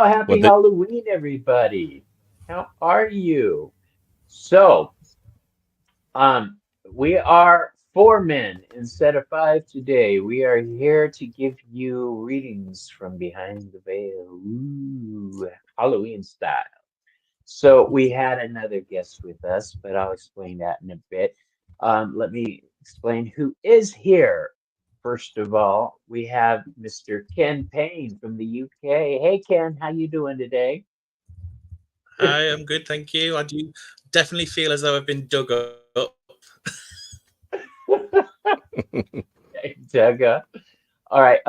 happy What the Halloween, everybody. How are you? So, um, we are four men instead of five today. We are here to give you readings from behind the veil. Ooh, Halloween style. So we had another guest with us, but I'll explain that in a bit. Let me explain who is here. First of all, we have Mr. Ken Payne from the UK. Hey Ken, how you doing today? Hi, I'm good, thank you. I do definitely feel as though I've been dug up. Hey, Jugga. All right.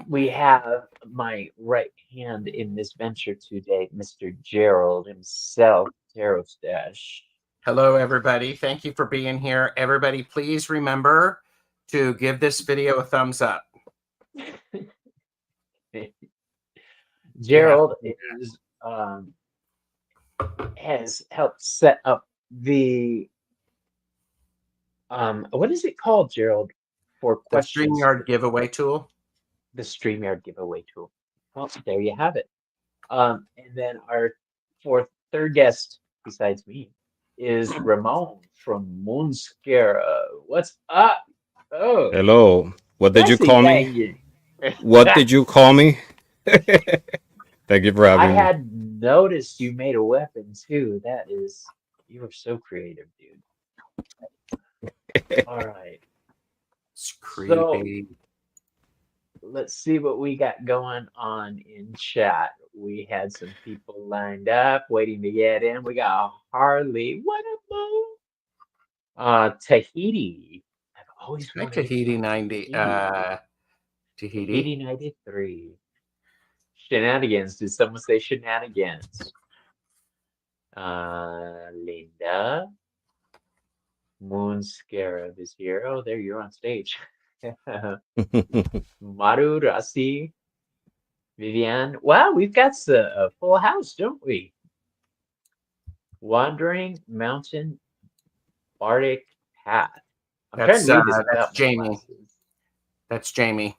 We have my right hand in this venture today, Mr. Gerald himself, Tarot Stash. Hello, everybody. Thank you for being here. Everybody, please remember to give this video a thumbs up. Yeah. Gerald is has helped set up the what is it called, Gerald, for The questions? StreamYard giveaway tool. The StreamYard giveaway tool. Well, there you have it. And then our third guest besides me is Ramon from Moonscara. What's up? Oh, hello? What did you sexy call me? thing. What did you call me? Thank you for I having me. had noticed you made a weapon too. You are so creative, dude. All right. It's So creepy. let's see what we got going on in chat. We had some people lined up waiting to get in. We got Harley. What up, Mo? Tahiti. I've always Hi, wanted to Tahiti try 90. Tahiti. Tahiti. Tahiti 93. Shenanigans. Did someone say shenanigans? Linda. Moon Scarab is here. Oh, there you're on stage. Maru, Rasi, Vivian. Wow, we've got a full house, don't we? Wandering Mountain Bardic Path. I'm trying to read this That's without my Jamie. glasses. That's Jamie.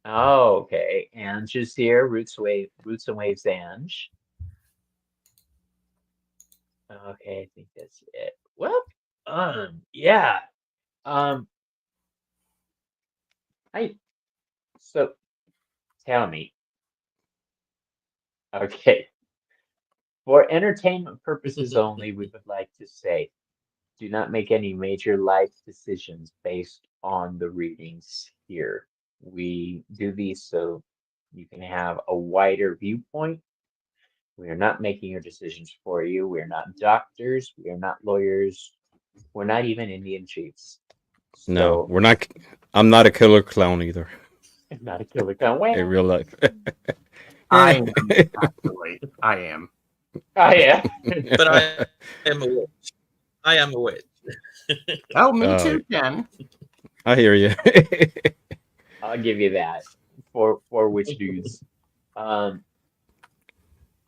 Oh, okay. Ange is here. Roots and Waves Ange. Okay, I think that's it. Well, yeah. Um, I so tell me. Okay. For entertainment purposes only, we would like to say do not make any major life decisions based on the readings here. We do these so you can have a wider viewpoint. We are not making your decisions for you. We are not doctors. We are not lawyers. We're not even Indian chiefs. No, So, we're not. I'm not a killer clown either not a killer clown. in Well, real life. I am, actually. I am. oh yeah. But I am a witch. I am a witch. Oh, me uh, too, Ken. I hear you. I'll give you that for witch dudes. Um,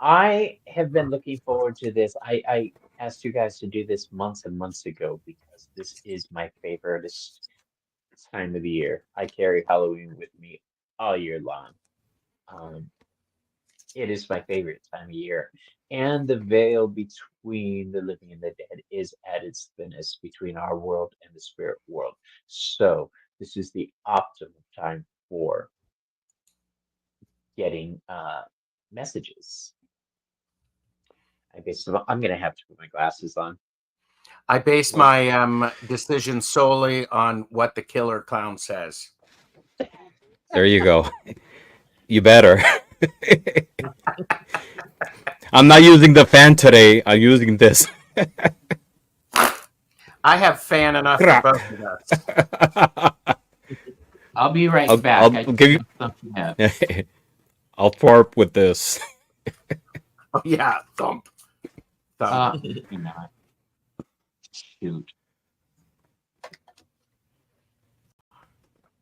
I have been looking forward to this. I asked you guys to do this months and months ago because this is my favorite time of the year. I carry Halloween with me all year long. Um, it is my favorite time of year. And the veil between the living and the dead is at its thinnest between our world and the spirit world. So this is the optimal time for getting messages. I guess I'm gonna have to put my glasses on. I base Well, my decision solely on what the killer clown says. There you go. You better. I'm not using the fan today. I'm using this. I have fan enough for Crack. both of us. I'll be right I'll back. I give you. just looked something up. I'll twerp with this. Oh, yeah, thump. Thump. Maybe not. Shoot.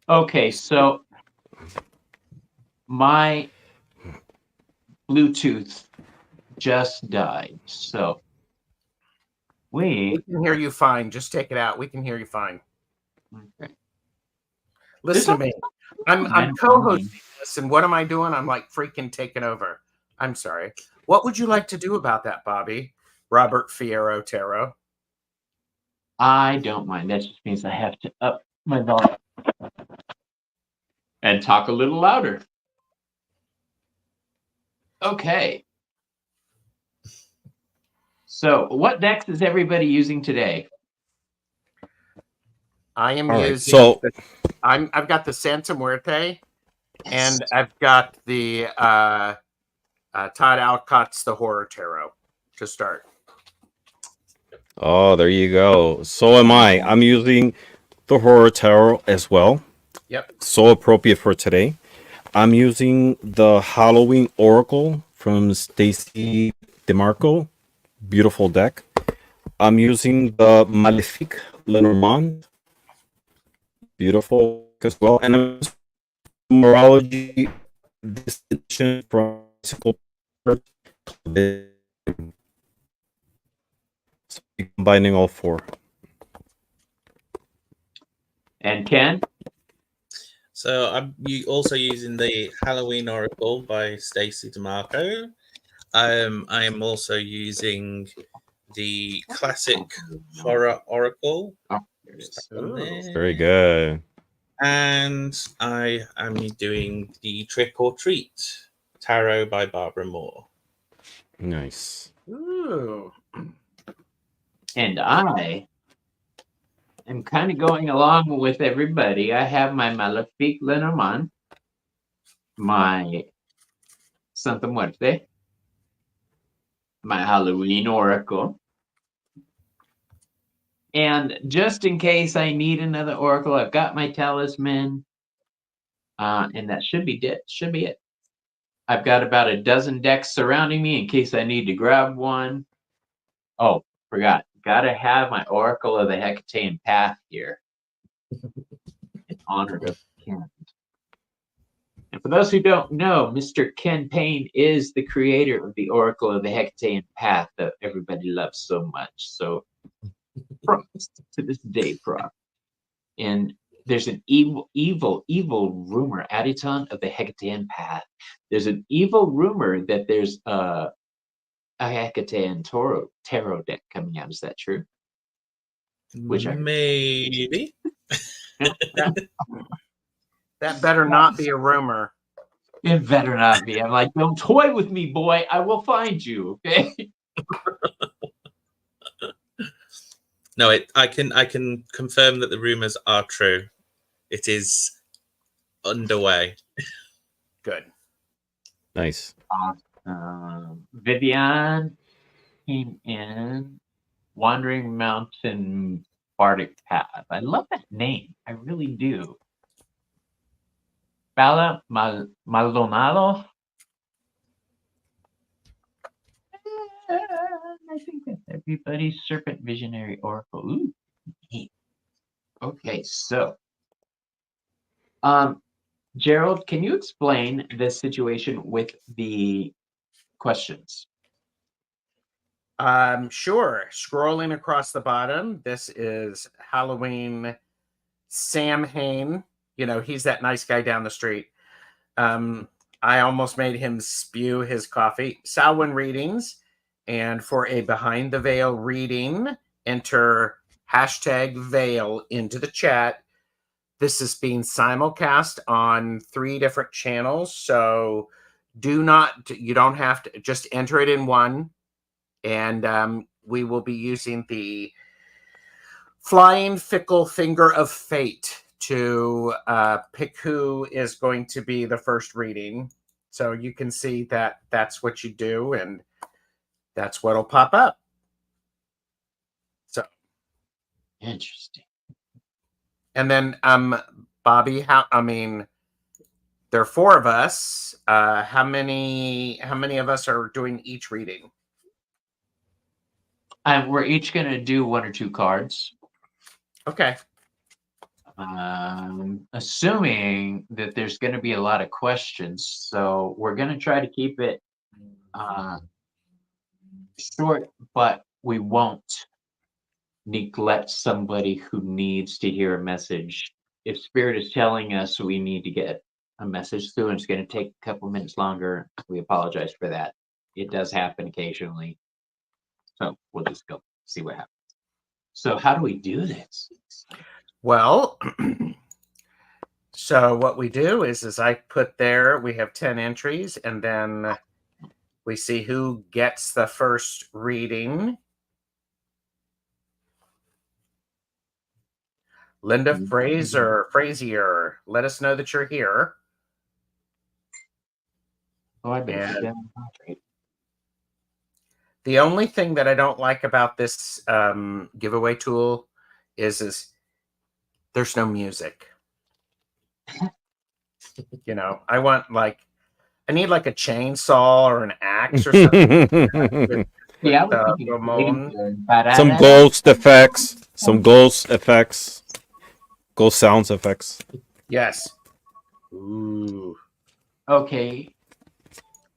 Okay, so my Bluetooth just died. So We we can hear you fine. Just take it out. We can hear you fine. okay. Listen to me. I'm Men co-hosting farming. this, and what am I doing? I'm like freaking taking over. I'm sorry. What would you like to do about that, Bobby? Robert Fierro Tarot. I don't mind. That just means I have to up my volume and talk a little louder. Okay. So, what decks is everybody using today? I am All right, using. so I've got the Santa Muerte, and I've got the Todd Alcott's The Horror Tarot to start. oh, there you go. So am I. I'm using the Horror Tarot as well. Yep. So appropriate for today. I'm using the Halloween Oracle from Stacy DeMarco. Beautiful deck. I'm using the Malefic Lenormand. Beautiful as well. And I'm using Morology this edition from Physical Purpose. So combining all four. And Ken? So I'm also using the Halloween Oracle by Stacy DeMarco. I am also using the classic Horror Oracle. Just that one there. Very good. And I am doing the Trick or Treat Tarot by Barbara Moore. Nice. Ooh. And I am kind of going along with everybody. I have my Malefic Lenormand, my Santa Muerte, my Halloween Oracle. And just in case I need another Oracle, I've got my Talisman. And that should be it. Should be it. I've got about a dozen decks surrounding me in case I need to grab one. Oh, forgot. Gotta have my Oracle of the Hecatean Path here in honor of Ken. And for those who don't know, Mr. Kenn Payne is the creator of the Oracle of the Hecatean Path that everybody loves so much. So, props to this day, prop. And there's an evil rumor, Aditon of the Hecatean Path. There's an evil rumor that there's a Hecatean tarot deck coming out. Is that true? Which I Maybe. That better not be a rumor. It better not be. I'm like, don't toy with me, boy. I will find you. Okay. No, I can confirm that the rumors are true. It is underway. Good. Nice. Vivian came in Wandering Mountain Bardic Path. I love that name. I really do. Bala Maldonado. I think that's everybody. Serpent Visionary Oracle. Ooh, neat. Okay, so Gerald, can you explain this situation with the questions? Sure. Scrolling across the bottom, this is Halloween Samhain. You know, he's that nice guy down the street. I almost made him spew his coffee. Samhain readings. And for a behind the veil reading, enter #veil into the chat. This is being simulcast on 3 different channels. So you don't have to just enter it in one. And we will be using the Flying Fickle Finger of Fate to pick who is going to be the first reading. So you can see that that's what you do, and that's what'll pop up. So Interesting. And then Bobby, there are 4 of us. How many of us are doing each reading? We're each going to do 1 or 2 cards. Okay. Assuming that there's going to be a lot of questions, so we're going to try to keep it short, but we won't neglect somebody who needs to hear a message if Spirit is telling us we need to get a message through and it's going to take a couple minutes longer, we apologize for that. It does happen occasionally. So we'll just go see what happens. So how do we do this? Well, so what we do is I put there, we have 10 entries, and then we see who gets the first reading. Linda Frazier, let us know that you're here. Oh, I better And get down. the only thing that I don't like about this giveaway tool is there's no music. You know, I need like a chainsaw or an axe or something. Yeah, Ramon. Some ghost effects. Some ghost effects. Ghost sounds effects. Yes. Ooh. Okay.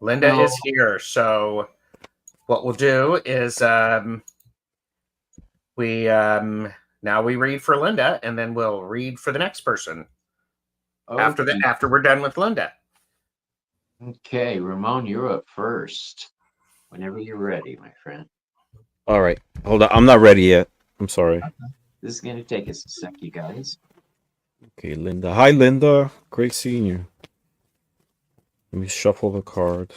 Linda is here. So what we'll do is we now we read for Linda, and then we'll read for the next person after we're done with Linda. Okay, Ramon, you're up first. Whenever you're ready, my friend. All right. Hold on. I'm not ready yet. I'm sorry. This is going to take us a sec, you guys. Okay, Linda. Hi, Linda. Great seeing you. Let me shuffle the card.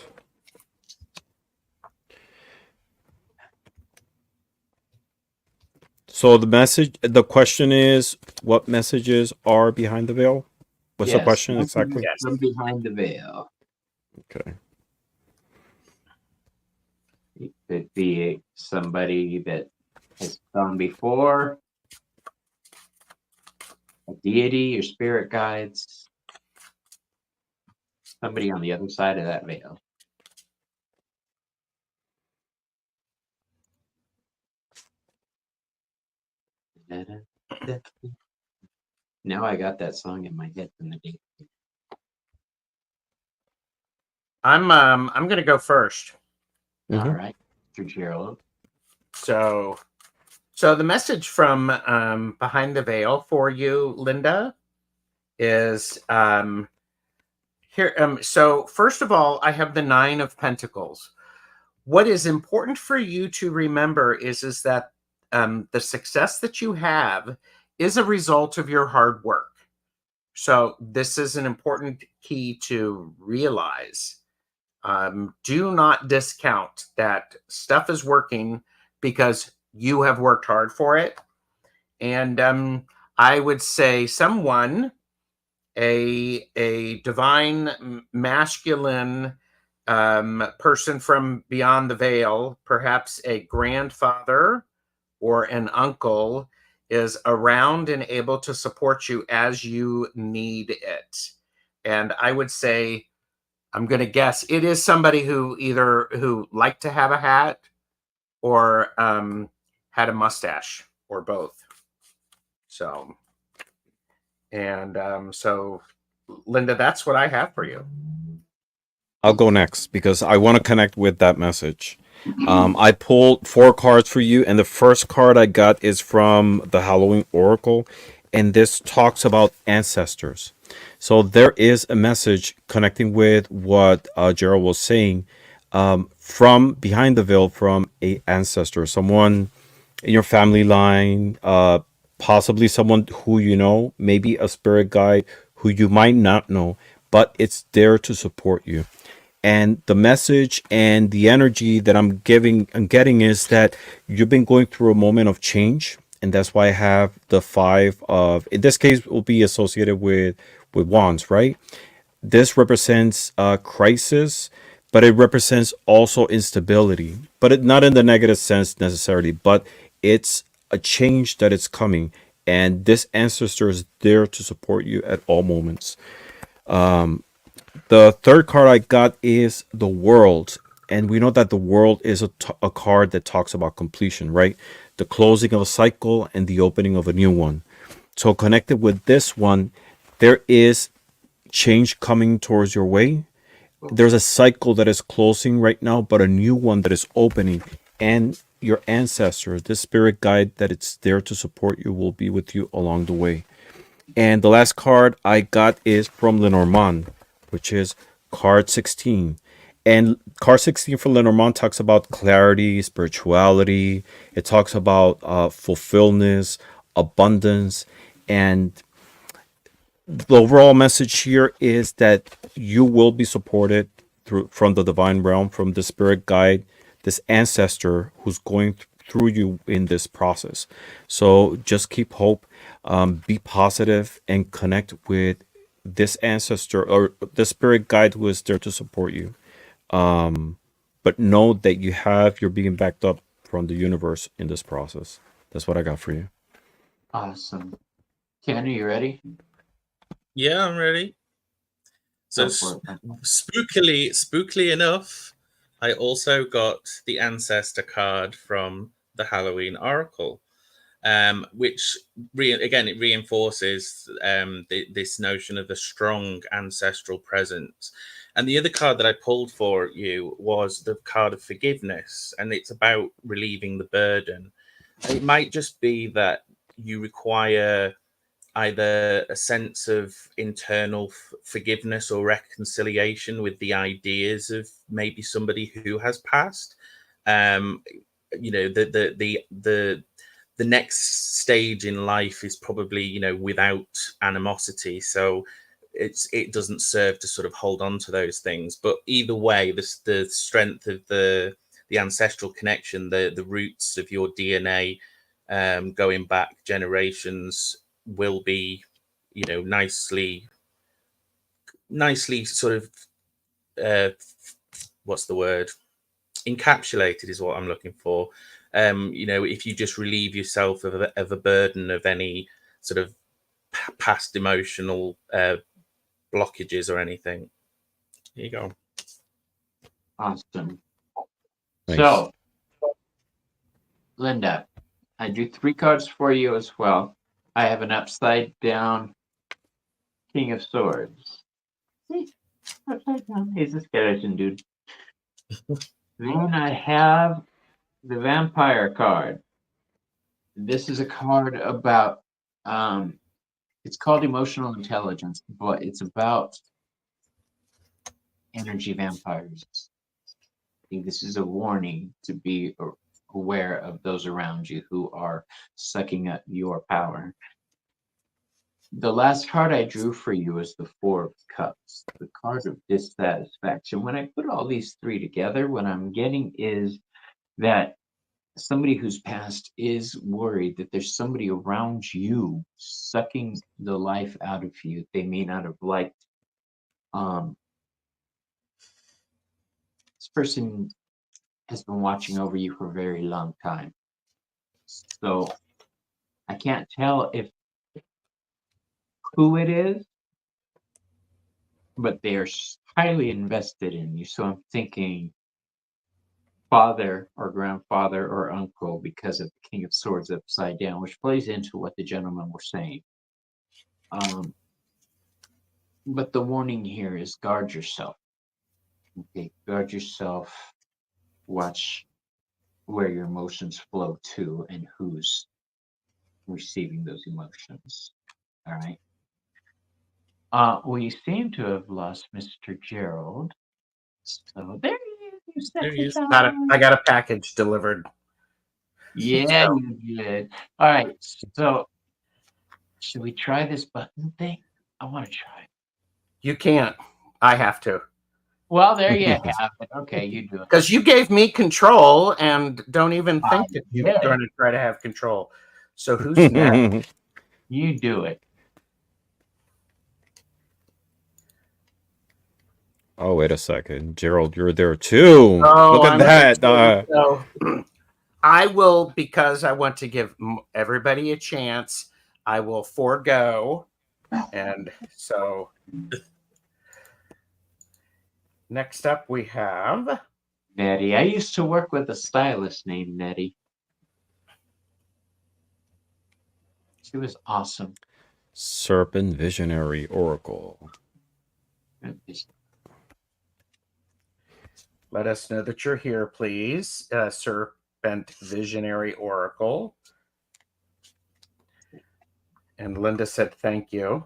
So the question is, what messages are behind the veil? What's the question exactly? Yes. From behind the veil. Okay. It could be somebody that has gone before, a deity or spirit guides, somebody on the other side of that veil. Now I got that song in my head from the day. I'm going to go first. Mhm. All right, Mr. Gerald. So the message from behind the veil for you, Linda, is here. So first of all, I have the 9 of Pentacles. What is important for you to remember is that the success that you have is a result of your hard work. So this is an important key to realize. Do not discount that stuff is working because you have worked hard for it. And I would say someone, a divine masculine person from beyond the veil, perhaps a grandfather or an uncle, is around and able to support you as you need it. And I would say, I'm going to guess it is somebody who liked to have a hat or had a mustache or both. So, and so, Linda, that's what I have for you. I'll go next because I want to connect with that message. I pulled 4 cards for you, and the first card I got is from the Halloween Oracle, and this talks about ancestors. So there is a message connecting with what Gerald was saying from behind the veil, from a ancestor, someone in your family line, possibly someone who you know, maybe a spirit guide who you might not know, but it's there to support you. And the message and the energy that I'm getting is that you've been going through a moment of change, and that's why I have the 5 of, in this case, will be associated with wands, right? This represents a crisis, but it represents also instability, but not in the negative sense necessarily, but it's a change that is coming, and this ancestor is there to support you at all moments. The third card I got is the World, and we know that the World is a card that talks about completion, right? The closing of a cycle and the opening of a new one. So connected with this one, there is change coming towards your way. There's a cycle that is closing right now, but a new one that is opening. And your ancestor, this spirit guide that it's there to support you, will be with you along the way. And the last card I got is from Lenormand, which is card 16. And card 16 for Lenormand talks about clarity, spirituality. It talks about fulfillment, abundance. And the overall message here is that you will be supported through from the divine realm, from the spirit guide, this ancestor who's going through you in this process. So just keep hope, be positive, and connect with this ancestor or the spirit guide who is there to support you. But know that you're being backed up from the universe in this process. That's what I got for you. Awesome. Ken, are you ready? Yeah, I'm ready. So Go for it. spookily enough, I also got the ancestor card from the Halloween Oracle, which again it reinforces this notion of a strong ancestral presence. And the other card that I pulled for you was the card of forgiveness, and it's about relieving the burden. It might just be that you require either a sense of internal forgiveness or reconciliation with the ideas of maybe somebody who has passed. Um, you know, the next stage in life is probably, you know, without animosity. So it doesn't serve to sort of hold on to those things. But either way, the strength of the ancestral connection, the roots of your DNA, going back generations, will be, you know, nicely sort of what's the word, encapsulated is what I'm looking for. You know, if you just relieve yourself of a burden of any sort of past emotional blockages or anything. Here you go. Awesome. Nice. So, Linda, I drew 3 cards for you as well. I have an upside down King of Swords. See? Upside down. He's a skeleton dude. Then I have the Vampire card. This is a card about, it's called emotional intelligence, but it's about energy vampires. I think this is a warning to be aware of those around you who are sucking up your power. The last card I drew for you is the Four of Cups, the card of dissatisfaction. When I put all these 3 together, what I'm getting is that somebody who's passed is worried that there's somebody around you sucking the life out of you they may not have liked. This person has been watching over you for a very long time. So I can't tell if who it is, but they are highly invested in you. So I'm thinking father or grandfather or uncle, because of the King of Swords upside down, which plays into what the gentlemen were saying. But the warning here is guard yourself. Okay, guard yourself. Watch where your emotions flow to and who's receiving those emotions. All right. We seem to have lost Mr. Gerald. So there he is. There he is. I got a package delivered. Yeah, So- you did. All right. So should we try this button thing? I want to try. You can't. I have to. Well, there you have it. Okay, you do it. Because you gave me control and don't even think that you're did. going to try to have control. So who's next? You do it. Oh, wait a second. Gerald, you're there too. Oh, Look at that. So I will, because I want to give everybody a chance, I will forego. And so next up we have Nettie. I used to work with a stylist named Nettie. She was awesome. Serpent Visionary Oracle. Let us know that you're here, please. Serpent Visionary Oracle. And Linda said thank you.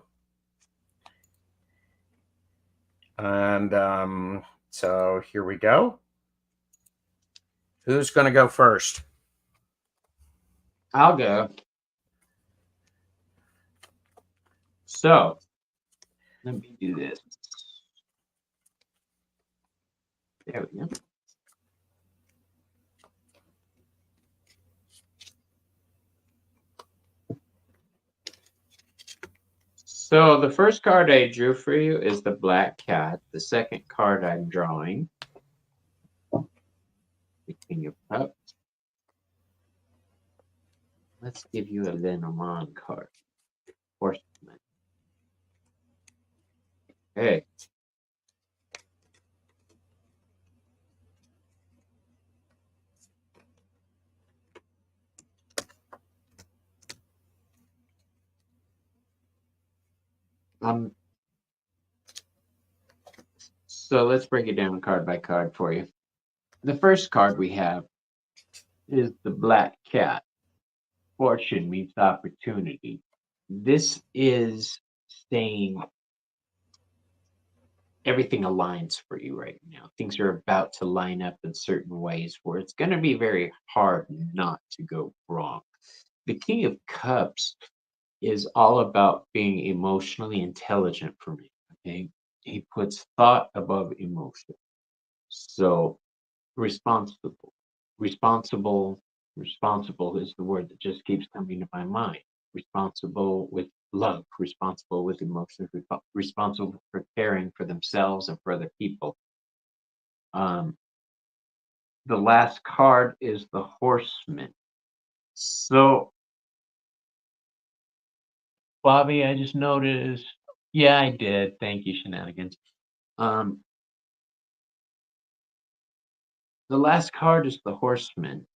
And so here we go. Who's going to go first? I'll go. So, let me do this. There we go. So the first card I drew for you is the Black Cat. The second card I'm drawing, the King of Cups. Let's give you a Lenormand card. Horseman. Okay. So let's break it down card by card for you. The first card we have is the Black Cat. Fortune meets opportunity. This is saying everything aligns for you right now. Things are about to line up in certain ways where it's going to be very hard not to go wrong. The King of Cups is all about being emotionally intelligent for me. Okay. He puts thought above emotion. So responsible is the word that just keeps coming to my mind. Responsible with love, responsible with emotions, responsible for caring for themselves and for other people. The last card is the Horseman. So, Bobby, I just noticed. Yeah, I did. Thank you, Shenanigans. The last card is the Horseman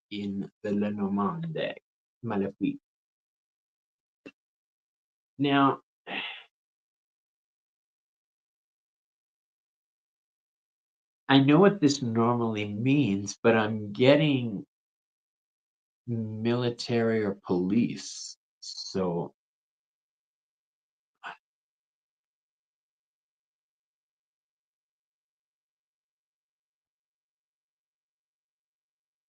in the Lenormand deck, Malefique. Now, I know what this normally means, but I'm getting military or police. So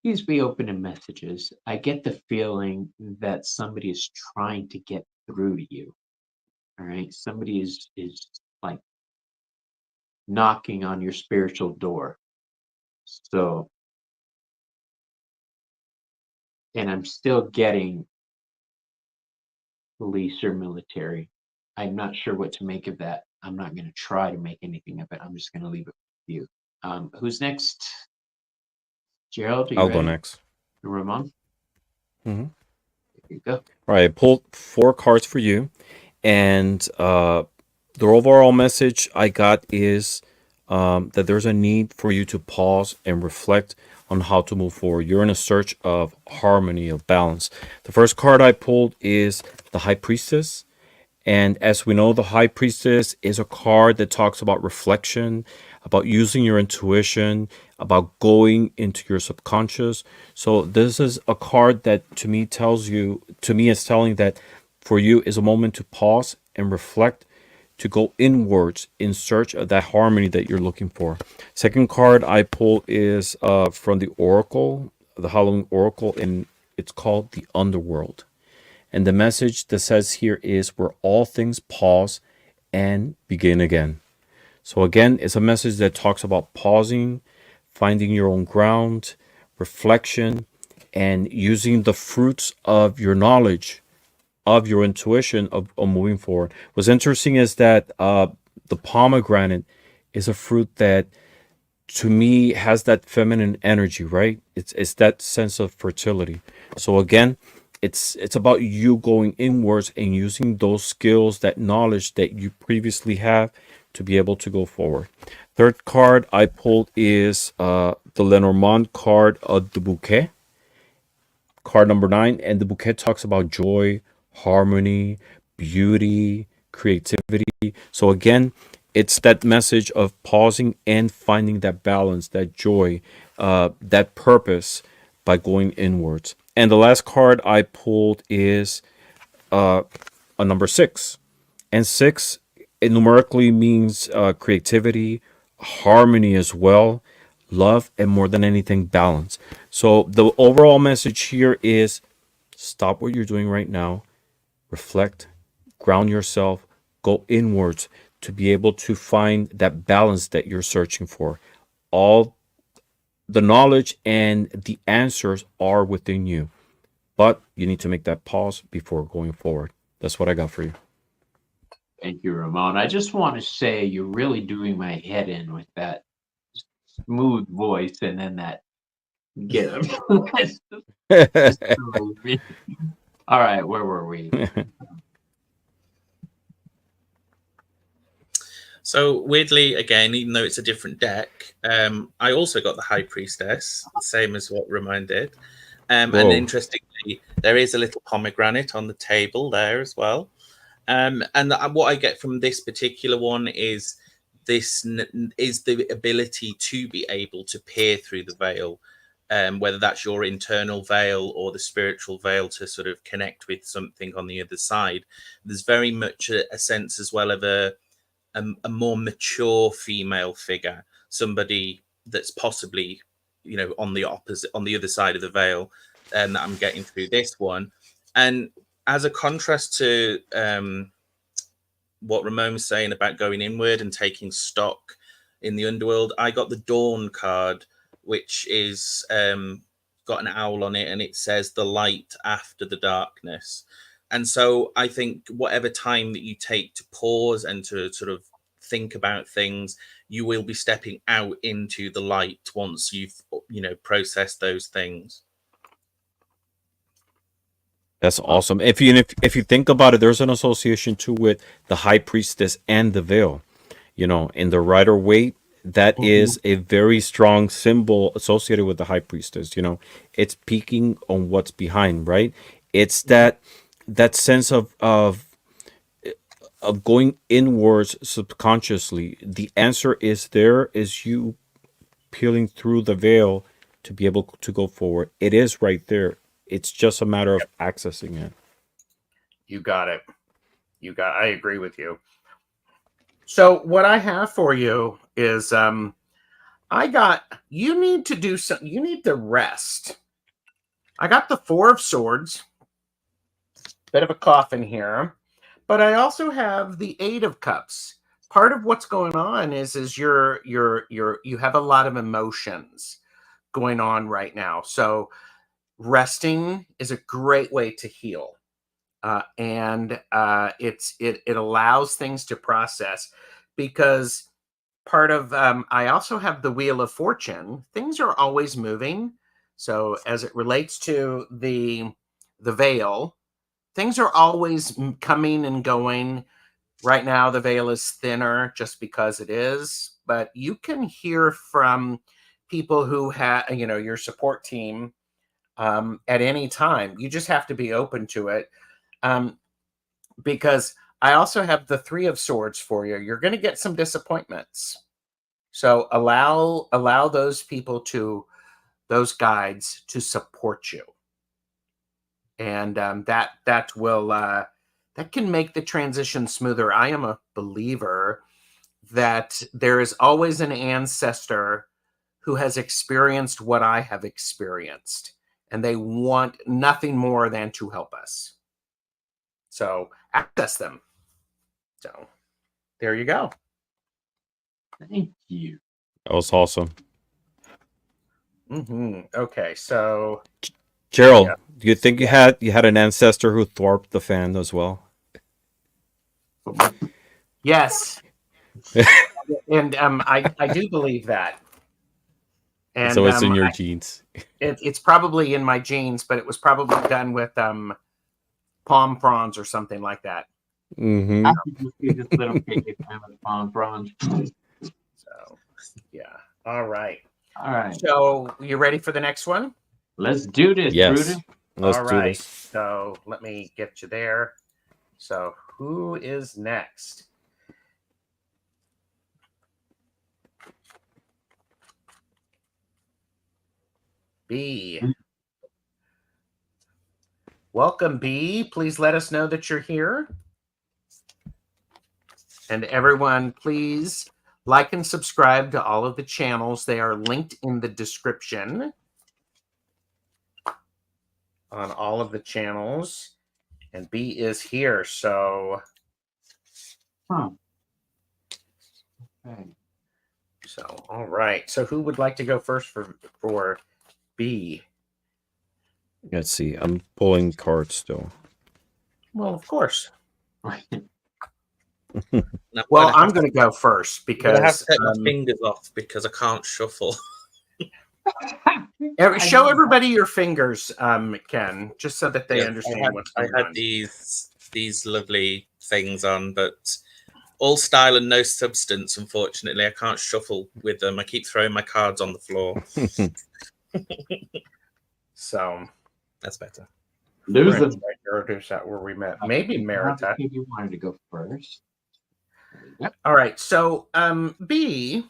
please be open to messages. I get the feeling that somebody is trying to get through to you. All right. Somebody is like knocking on your spiritual door. So, and I'm still getting police or military. I'm not sure what to make of that. I'm not going to try to make anything of it. I'm just going to leave it with you. Who's next? Gerald, are you I'll go ready? next. Ramon? Mm-hmm. Here you go. All right, I pulled 4 cards for you, and the overall message I got is that there's a need for you to pause and reflect on how to move forward. You're in a search of harmony, of balance. The first card I pulled is the High Priestess. And as we know, the High Priestess is a card that talks about reflection, about using your intuition, about going into your subconscious. So this is a card that to me is telling that for you is a moment to pause and reflect, to go inwards in search of that harmony that you're looking for. Second card I pulled is from the Oracle, the Halloween Oracle, and it's called the Underworld. And the message that says here is where all things pause and begin again. So again, it's a message that talks about pausing, finding your own ground, reflection, and using the fruits of your knowledge, of your intuition of moving forward. What's interesting is that the pomegranate is a fruit that to me has that feminine energy, right? It's that sense of fertility. So again, it's about you going inwards and using those skills, that knowledge that you previously have to be able to go forward. Third card I pulled is the Lenormand card of the Bouquet, card number 9, and the Bouquet talks about joy, harmony, beauty, creativity. So again, it's that message of pausing and finding that balance, that joy, that purpose by going inwards. And the last card I pulled is a number 6, and 6 it numerically means creativity, harmony as well, love, and more than anything, balance. So the overall message here is stop what you're doing right now, reflect, ground yourself, go inwards to be able to find that balance that you're searching for. All the knowledge and the answers are within you, but you need to make that pause before going forward. That's what I got for you. Thank you, Ramon. I just want to say you're really doing my head in with that smooth voice and then that get him. All right, where were we? So weirdly, again, even though it's a different deck, I also got the High Priestess, same as what Ramon did. And Whoa. interestingly, there is a little pomegranate on the table there as well. And what I get from this particular one is the ability to be able to peer through the veil, whether that's your internal veil or the spiritual veil, to sort of connect with something on the other side. There's very much a sense as well of a more mature female figure, somebody that's possibly, on the opposite, on the other side of the veil, that I'm getting through this one. And as a contrast to what Ramon was saying about going inward and taking stock in the underworld, I got the Dawn card, which is got an owl on it, and it says the light after the darkness. And so I think whatever time that you take to pause and to sort of think about things, you will be stepping out into the light once you've, processed those things. That's awesome. If you think about it, there's an association too with the High Priestess and the veil. In the Rider Waite, that is a very strong symbol associated with the High Priestess. It's peeking on what's behind, right? It's that sense of going inwards subconsciously. The answer is there, is you peeling through the veil to be able to go forward. It is right there. It's just a matter of accessing it. You got it. I agree with you. So what I have for you is you need to do something. You need to rest. I got the 4 of Swords. Bit of a coffin here. But I also have the 8 of Cups. Part of what's going on is you have a lot of emotions going on right now. So resting is a great way to heal. And it allows things to process, because part of I also have the Wheel of Fortune. Things are always moving. So as it relates to the veil, things are always coming and going. Right now, the veil is thinner just because it is, but you can hear from people who have, your support team at any time. You just have to be open to it. Because I also have the 3 of Swords for you. You're going to get some disappointments. So allow those people those guides to support you. And that will that can make the transition smoother. I am a believer that there is always an ancestor who has experienced what I have experienced, and they want nothing more than to help us. So access them. So there you go. Thank you. That was awesome. Okay, so Gerald, do you think you had an ancestor who thwarped the fan as well? yes. And I do believe that. And so it's in your genes. It's probably in my genes, but it was probably done with palm fronds or something like that. Mm-hmm. I could just see this little piggy with palm fronds. So yeah. All right. All right. So you ready for the next one? Let's do this, Yes. Brutus. Let's All do right. this. So let me get you there. So who is next? B. Welcome, B. Please let us know that you're here. And everyone, please like and subscribe to all of the channels. They are linked in the description on all of the channels. And B is here, so... Okay. So, all right. So who would like to go first for B? Let's see. I'm pulling cards still. Well, of course. Now, Well, I'm going to go first I'm gonna have because to take my fingers off because I can't shuffle. show everybody your fingers, Ken, just so that they Yes, understand what's I going had on. these lovely things on, but all style and no substance. Unfortunately, I can't shuffle with them. I keep throwing my cards on the floor. So That's better. Lose them. Is that where we met? Maybe Merita. If you wanted to go first. Yep. All right. So, B,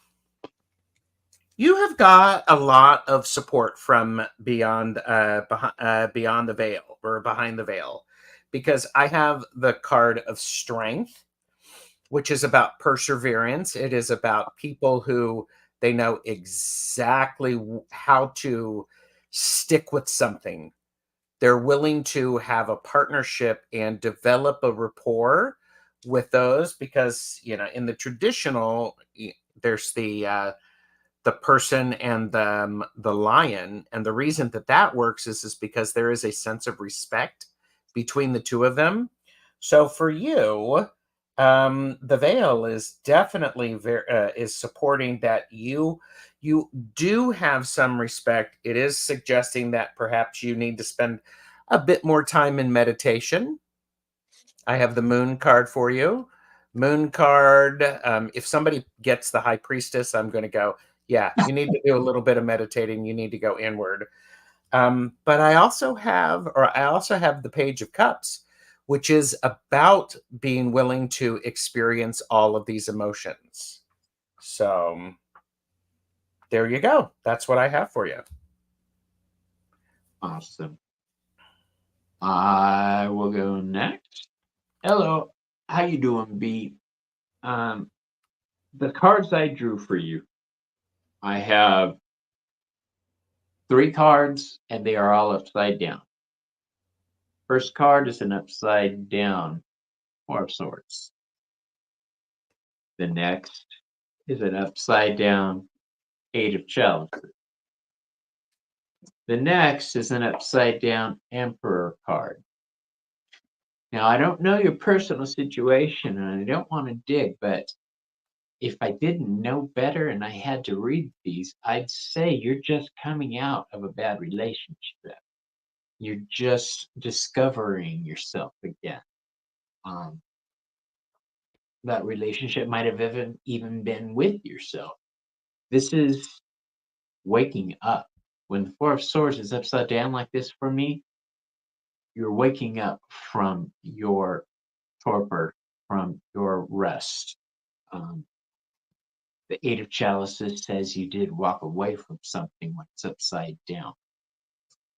you have got a lot of support from beyond the veil, or behind the veil, because I have the card of strength, which is about perseverance. It is about people who they know exactly how to stick with something. They're willing to have a partnership and develop a rapport with those, because, you know, in the traditional, there's the person and the lion, and the reason that works is because there is a sense of respect between the two of them. So for you, the veil is definitely is supporting that you do have some respect. It is suggesting that perhaps you need to spend a bit more time in meditation. I have the moon card for you. Moon card. If somebody gets the high priestess, I'm going to go, yeah, you need to do a little bit of meditating. You need to go inward. But I also have the Page of Cups, which is about being willing to experience all of these emotions. So there you go. That's what I have for you. Awesome. I will go next. Hello. How you doing, B? The cards I drew for you, I have 3 cards, and they are all upside down. First card is an upside down 4 of Swords. The next is an upside down 8 of Chalices. The next is an upside down Emperor card. Now, I don't know your personal situation, and I don't want to dig, but if I didn't know better and I had to read these, I'd say you're just coming out of a bad relationship. You're just discovering yourself again. That relationship might have even been with yourself. This is waking up. When the 4 of Swords is upside down like this for me, you're waking up from your torpor, from your rest. The 8 of Chalices says you did walk away from something when it's upside down.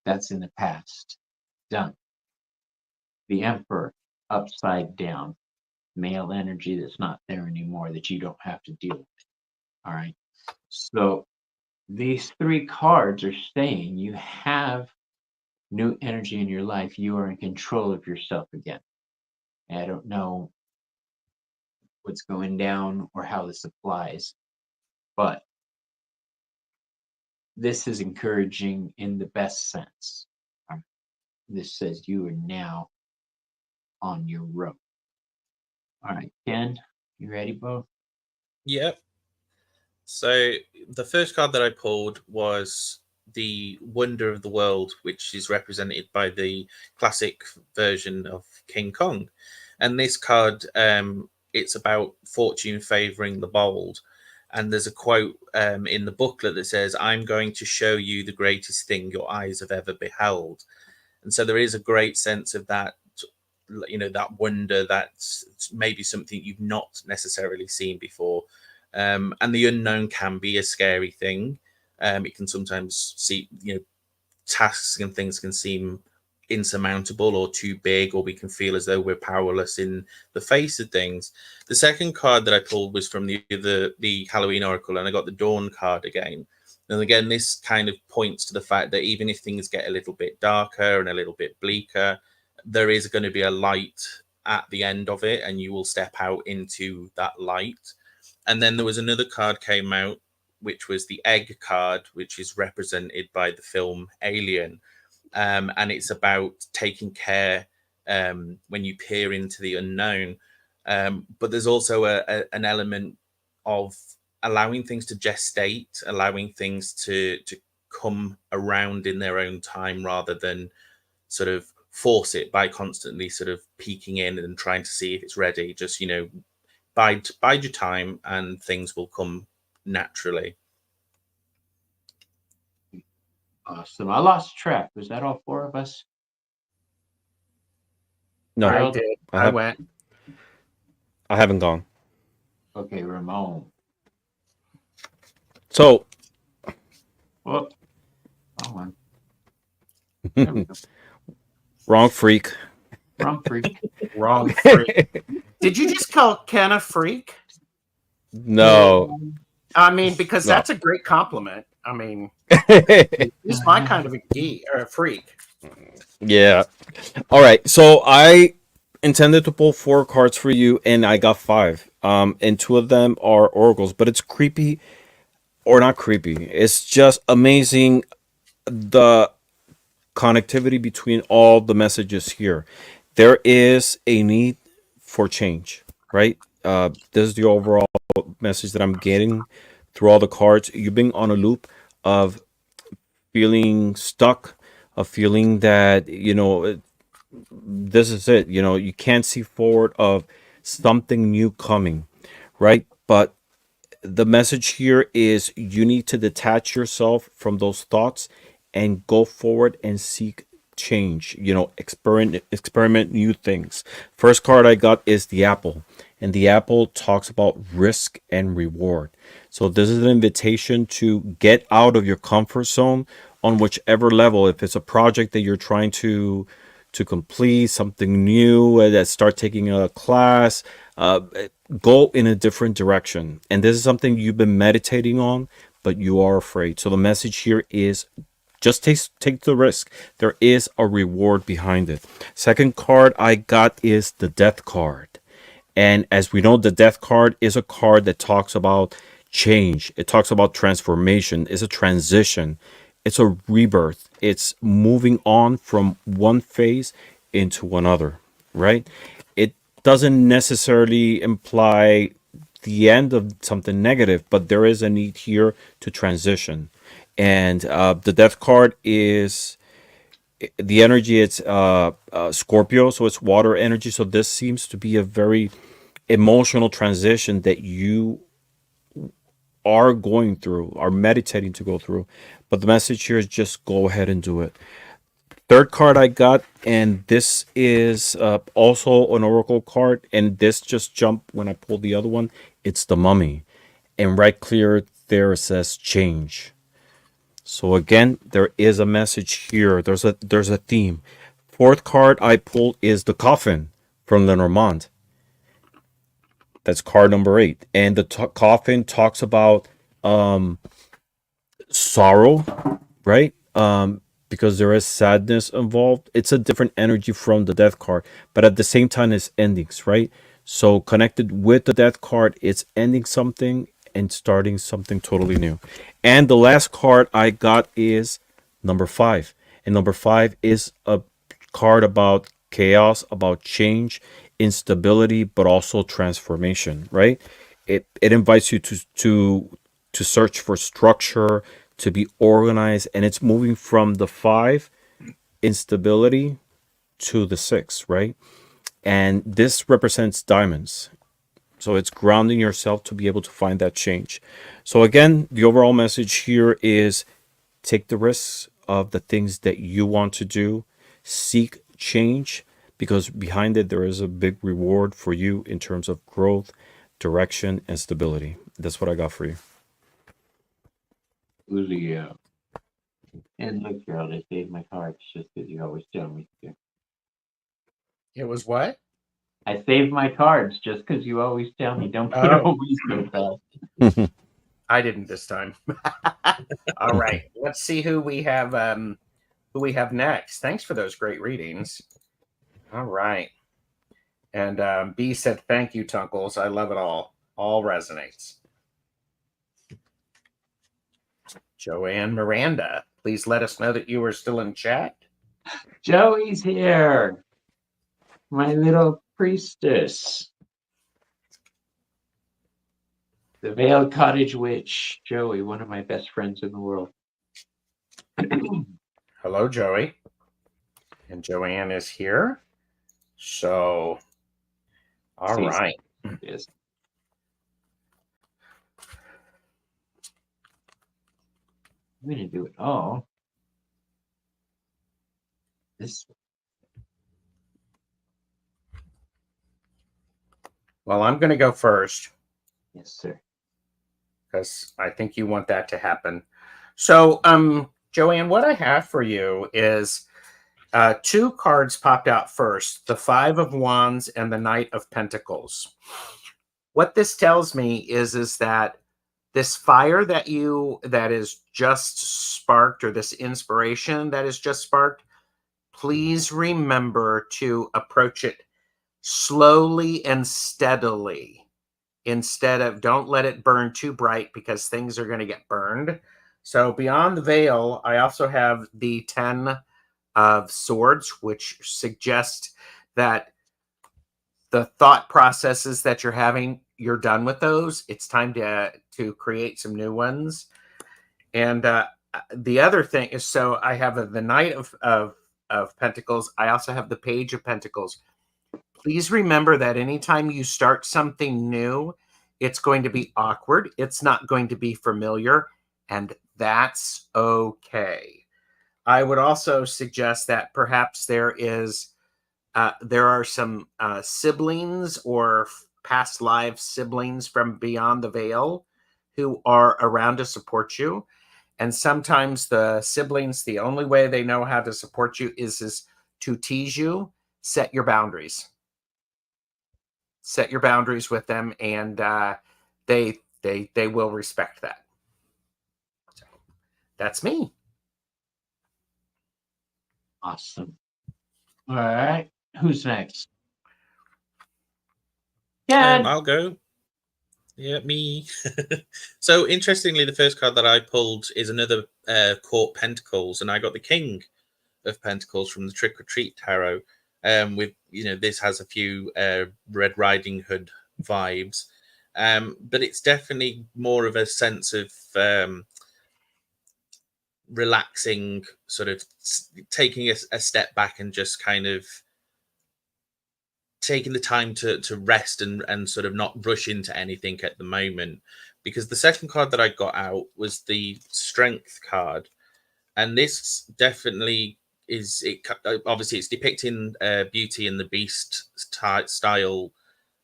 That's in the past. Done. The Emperor, upside down. Male energy that's not there anymore, that you don't have to deal with. All right. So these 3 cards are saying you have new energy in your life. You are in control of yourself again. And I don't know what's going down or how this applies, but this is encouraging in the best sense. This says you are now on your road. All right, Ken, you ready, Bo? Yep. So the first card that I pulled was the Wonder of the World, which is represented by the classic version of King Kong. And this card, it's about fortune favoring the bold. And there's a quote in the booklet that says, "I'm going to show you the greatest thing your eyes have ever beheld." And so there is a great sense of that, you know, that wonder, that's maybe something you've not necessarily seen before. And the unknown can be a scary thing. It can sometimes see, you know, tasks and things can seem insurmountable or too big, or we can feel as though we're powerless in the face of things. The second card that I pulled was from the Halloween Oracle, and I got the Dawn card again. And again, this kind of points to the fact that even if things get a little bit darker and a little bit bleaker, there is going to be a light at the end of it, and you will step out into that light. And then there was another card came out, which was the Egg card, which is represented by the film Alien. And it's about taking care when you peer into the unknown. But there's also an element of allowing things to gestate, allowing things to come around in their own time, rather than sort of force it by constantly sort of peeking in and trying to see if it's ready. Just, bide your time and things will come naturally. Awesome. I lost track. Was that all 4 of us? No, I did. I went. I haven't gone. Okay, Ramon. So, Whoop. Wrong one. There we go. wrong freak. Wrong freak. Wrong freak. Did you just call Kenn a freak? No. I mean, because No. that's a great compliment. I mean, he's my kind of a geek or a freak. Yeah. All right. So I intended to pull 4 cards for you, and I got 5. And 2 of them are oracles, but it's creepy, or not creepy. It's just amazing the connectivity between all the messages here. There is a need for change, right? This is the overall message that I'm getting through all the cards. You've been on a loop of feeling stuck, of feeling that, this is it. You can't see forward of something new coming, right? But the message here is you need to detach yourself from those thoughts and go forward and seek change. Experiment new things. First card I got is the apple, and the apple talks about risk and reward. So this is an invitation to get out of your comfort zone on whichever level. If it's a project that you're trying to complete, something new, that start taking a class, go in a different direction. And this is something you've been meditating on, but you are afraid. So the message here is just take the risk. There is a reward behind it. Second card I got is the Death card. And as we know, the Death card is a card that talks about change. It talks about transformation. It's a transition. It's a rebirth. It's moving on from one phase into another, right? It doesn't necessarily imply the end of something negative, but there is a need here to transition. And the Death card is the energy. It's Scorpio, so it's water energy. So this seems to be a very emotional transition that you are going through, are meditating to go through. But the message here is just go ahead and do it. Third card I got, and this is also an oracle card, and this just jumped when I pulled the other one. It's the Mummy, and right clear there it says change. So again, there is a message here. There's a theme. Fourth card I pulled is the Coffin from Lenormand. That's card number 8, and the coffin talks about sorrow, right? Because there is sadness involved. It's a different energy from the Death card, but at the same time, it's endings, right? So connected with the Death card, it's ending something and starting something totally new. And the last card I got is number 5, and number 5 is a card about chaos, about change, instability, but also transformation, right? It invites you to search for structure, to be organized, and it's moving from the 5 instability to the 6, right? And this represents diamonds. So it's grounding yourself to be able to find that change. So again, the overall message here is take the risks of the things that you want to do, seek change, because behind it there is a big reward for you in terms of growth, direction, and stability. That's what I got for you. Julio. And look, Gerald, I saved my cards just because you always tell me to. It was what? I saved my cards just because you always tell me don't put Oh. away so fast. I didn't this time. All right, let's see who we have. Who we have next? Thanks for those great readings. All right, and B said, "Thank you, Tunkles. I love it all. All resonates." Joanne Miranda, please let us know that you are still in chat. Joey's here. My little priestess. The Veiled Cottage Witch. Joey, one of my best friends in the world. Hello, Joey. And Joanne is here. So, all See, right. yes. I'm going to do it all. This. Well, I'm going to go first Yes, sir. because I think you want that to happen. So, Joanne, what I have for you is two cards popped out first, the Five of Wands and the Knight of Pentacles. What this tells me is that this fire that is just sparked, or this inspiration that is just sparked, please remember to approach it slowly and steadily. Don't let it burn too bright because things are going to get burned. So beyond the veil, I also have the 10 of Swords, which suggests that the thought processes that you're having, you're done with those. It's time to create some new ones. And the other thing is, so I have the Knight of Pentacles. I also have the Page of Pentacles. Please remember that anytime you start something new, it's going to be awkward. It's not going to be familiar, and that's okay. I would also suggest that perhaps there are some siblings or past life siblings from beyond the veil who are around to support you. And sometimes the siblings, the only way they know how to support you is to tease you. Set your boundaries. Set your boundaries with them, and they will respect that. So, that's me. Awesome. All right. Who's next? Kenn. I'll go. Yeah, me. So interestingly, the first card that I pulled is another Court Pentacles, and I got the King of Pentacles from the Trick or Treat Tarot. With this has a few Red Riding Hood vibes, but it's definitely more of a sense of relaxing, sort of taking a step back and just kind of taking the time to rest and sort of not rush into anything at the moment. Because the second card that I got out was the Strength card, and this definitely obviously it's depicting Beauty and the Beast style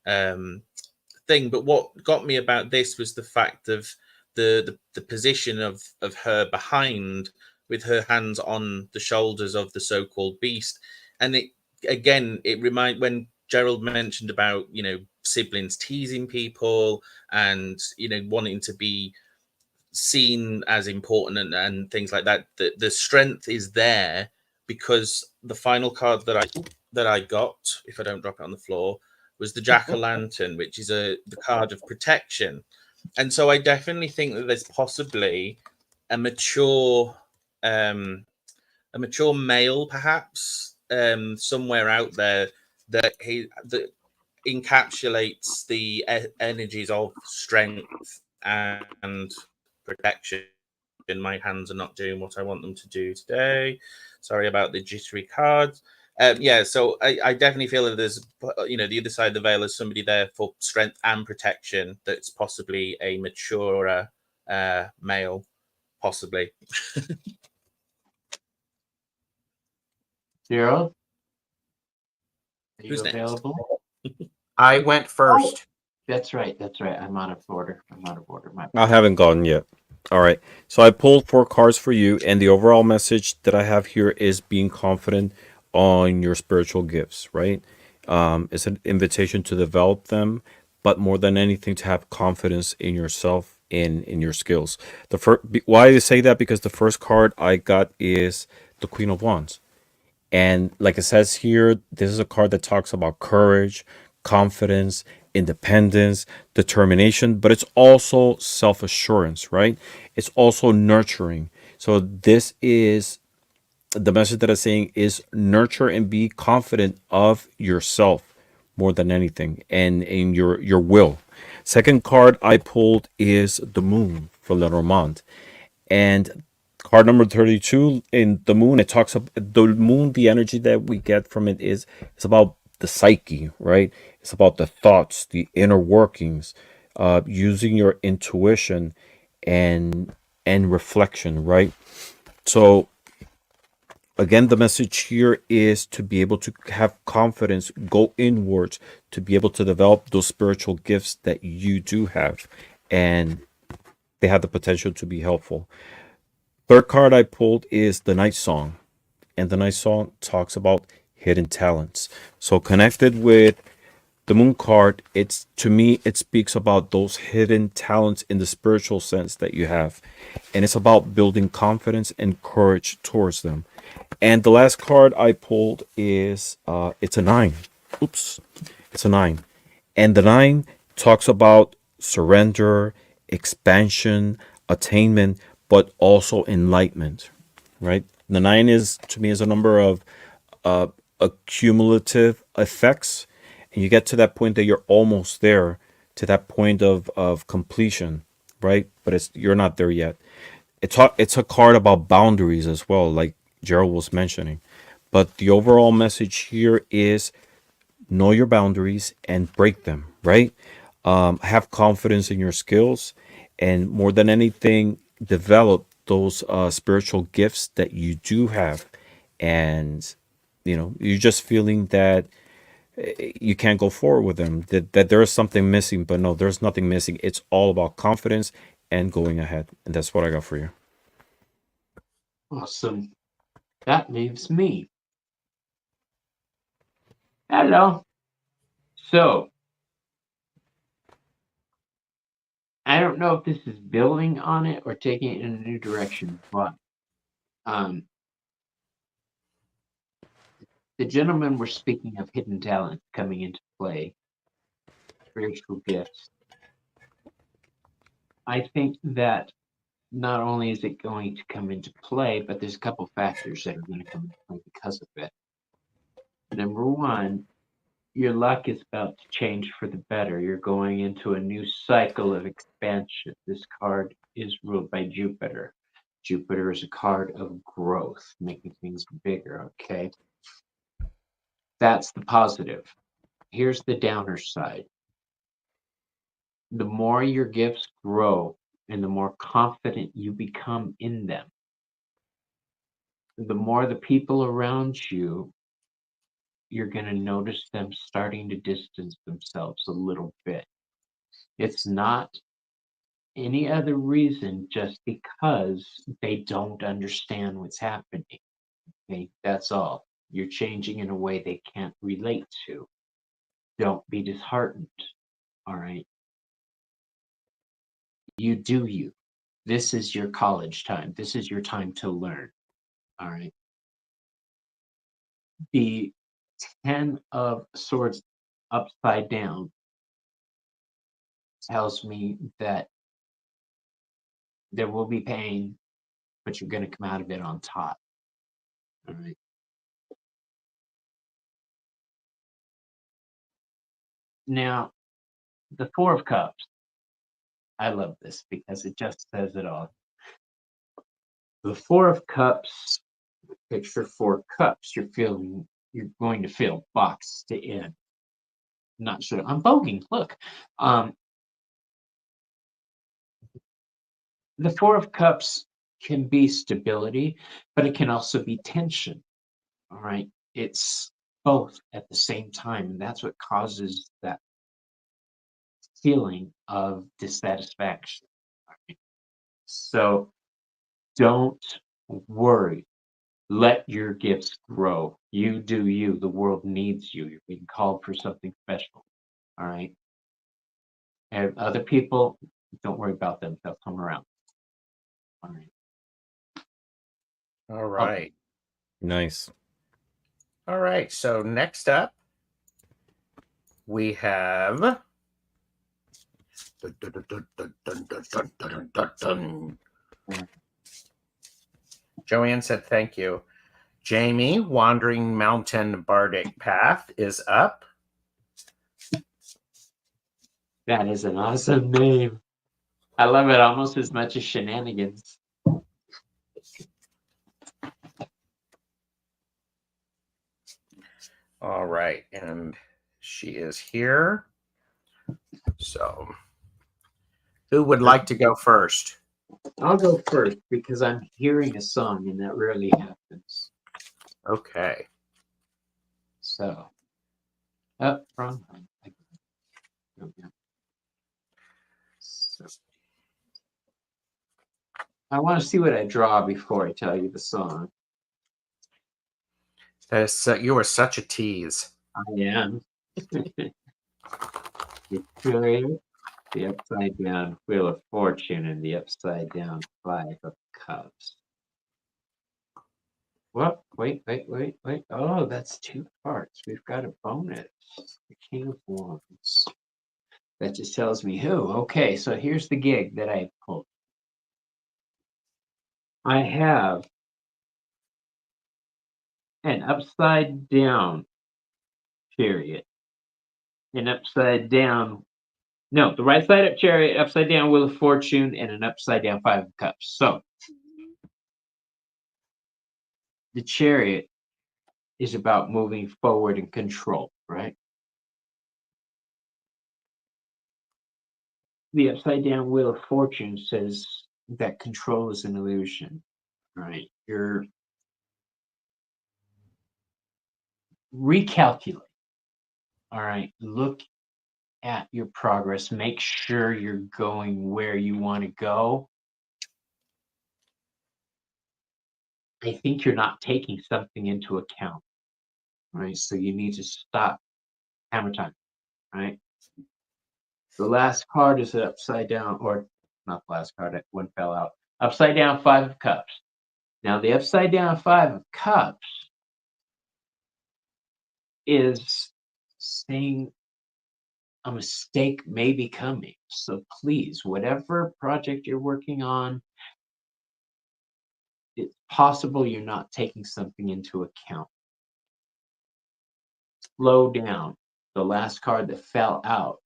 thing, but what got me about this was the fact of the position of her behind, with her hands on the shoulders of the so-called beast. And it remind when Gerald mentioned about siblings teasing people and wanting to be seen as important and things like that. The strength is there, because the final card that I got, if I don't drop it on the floor, was the Jack-o'-lantern, which is the card of protection. And so I definitely think that there's possibly a mature male, perhaps, somewhere out there that encapsulates the energies of strength and protection. My hands are not doing what I want them to do today. Sorry about the jittery cards. So I definitely feel that there's, the other side of the veil is somebody there for strength and protection. That's possibly a maturer male, possibly. Gerald, are you Who's next? available? I went first. That's right. I'm out of order. I haven't gone yet. All right. So I pulled 4 cards for you, and the overall message that I have here is being confident on your spiritual gifts, right? It's an invitation to develop them, but more than anything, to have confidence in yourself and in your skills. The first, why I say that, because the first card I got is the Queen of Wands. And like it says here, this is a card that talks about courage, confidence, independence, determination, but it's also self assurance, right? It's also nurturing. So, this is the message that I'm saying is nurture and be confident of yourself more than anything, and in your will. Second card I pulled is the Moon for Ramon. And card number 32 in the Moon, it talks about the Moon. The energy that we get from it is it's about the psyche, right? It's about the thoughts, the inner workings, using your intuition and reflection, right? So again, the message here is to be able to have confidence, go inwards, to be able to develop those spiritual gifts that you do have, and they have the potential to be helpful. Third card I pulled is the Night Song, and the Night Song talks about hidden talents. So connected with the Moon card, it's, to me, it speaks about those hidden talents in the spiritual sense that you have, and it's about building confidence and courage towards them. And the last card I pulled is it's a 9. Oops, it's a 9, and the 9 talks about surrender, expansion, attainment, but also enlightenment, right? The 9 is, to me, is a number of uh, accumulative effects, and you get to that point that you're almost there, to that point of completion, right? But it's, you're not there yet. It's a card about boundaries as well, like Gerald was mentioning. But the overall message here is know your boundaries and break them, right? Have confidence in your skills, and more than anything, develop those spiritual gifts that you do have. And you're just feeling that you can't go forward with them, that there is something missing, but no, there's nothing missing. It's all about confidence and going ahead, and that's what I got for you. Awesome. That leaves me. Hello. So, I don't know if this is building on it or taking it in a new direction, but um, the gentlemen were speaking of hidden talent coming into play, spiritual gifts. I think that not only is it going to come into play, but there's a couple factors that are going to come into play because of it. Number one, your luck is about to change for the better. You're going into a new cycle of expansion. This card is ruled by Jupiter. Jupiter is a card of growth, making things bigger, okay? That's the positive. Here's the downer side. The more your gifts grow and the more confident you become in them, the more the people around you, you're going to notice them starting to distance themselves a little bit. It's not any other reason, just because they don't understand what's happening. Okay, that's all. You're changing in a way they can't relate to. Don't be disheartened. All right. You do you. This is your college time. This is your time to learn. All right. The 10 of Swords upside down tells me that there will be pain, but you're going to come out of it on top. All right. Now, the Four of Cups. I love this because it just says it all. The Four of Cups, picture 4 cups. You're going to feel boxed in. Not sure. I'm voguing. Look. Um, the Four of Cups can be stability, but it can also be tension. All right. It's both at the same time. And that's what causes that feeling of dissatisfaction. So don't worry. Let your gifts grow. You do you. The world needs you. You're being called for something special. All right. And other people, don't worry about them. They'll come around. All right. All right. Nice. All right. So next up, we have. Joanne said, "Thank you." Jamie, Wandering Mountain Bardic Path is up. That is an awesome name. I love it almost as much as Shenanigans. All right. And she is here. So, who would like to go first? I'll go first because I'm hearing a song and that rarely happens. Okay. So, up wrong. So, I want to see what I draw before I tell you the song. That is you are such a tease. I am. The upside down Wheel of Fortune and the upside down Five of Cups. Well, wait. Oh, that's two parts. We've got a bonus. The King of Wands. That just tells me who. Okay, so here's the gig that I pulled. I have an upside down chariot, an upside down, no, the right side up chariot, upside down Wheel of Fortune, and an upside down Five of Cups. So the chariot is about moving forward and control, right? The upside down Wheel of Fortune says that control is an illusion, right? You're recalculate. All right, look at your progress. Make sure you're going where you want to go. I think you're not taking something into account, right? So you need to stop. Hammer time, right? The last card is the upside down, or not the last card, one fell out. Upside down Five of Cups. Now, the upside down Five of Cups is saying a mistake may be coming. So please, whatever project you're working on, it's possible you're not taking something into account. Slow down. The last card that fell out,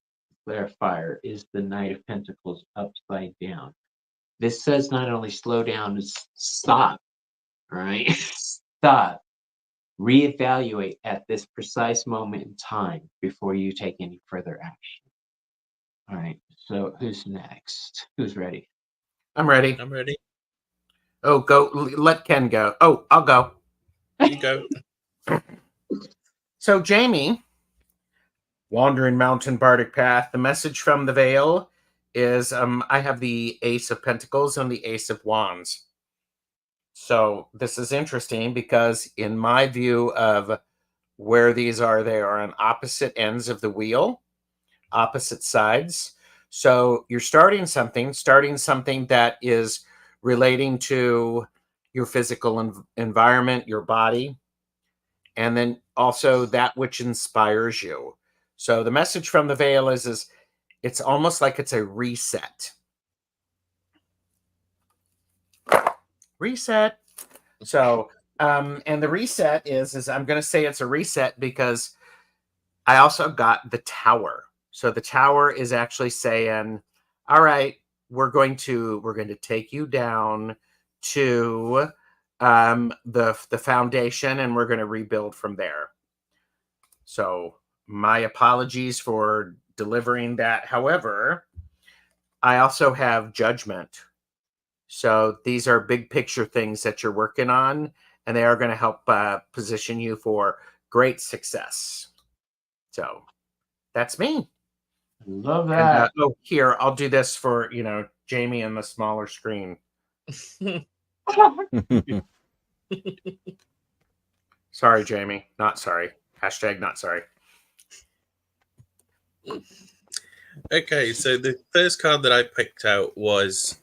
clarifier, is the Knight of Pentacles upside down. This says not only slow down, it's stop. All right? Stop. Reevaluate at this precise moment in time before you take any further action. All right. So who's next? Who's ready? I'm ready. I'm ready. Oh, go. Let Ken go. Oh, I'll go. You go. So, Jamie, Wandering Mountain Bardic Path, the message from the Veil is I have the Ace of Pentacles and the Ace of Wands. So this is interesting because in my view of where these are, they are on opposite ends of the wheel, opposite sides. So you're starting something that is relating to your physical environment, your body, and then also that which inspires you. So the message from the Veil is it's almost like it's a reset. Reset. So, and the reset is I'm going to say it's a reset because I also got the Tower. So the Tower is actually saying, all right, we're going to take you down to the foundation and we're going to rebuild from there. So my apologies for delivering that. However, I also have Judgment. So these are big picture things that you're working on, and they are going to help position you for great success. So that's me. Love that. Oh, here, I'll do this for, Jamie in the smaller screen. Sorry, Jamie. Not sorry. Hashtag not sorry. Okay, so the first card that I picked out was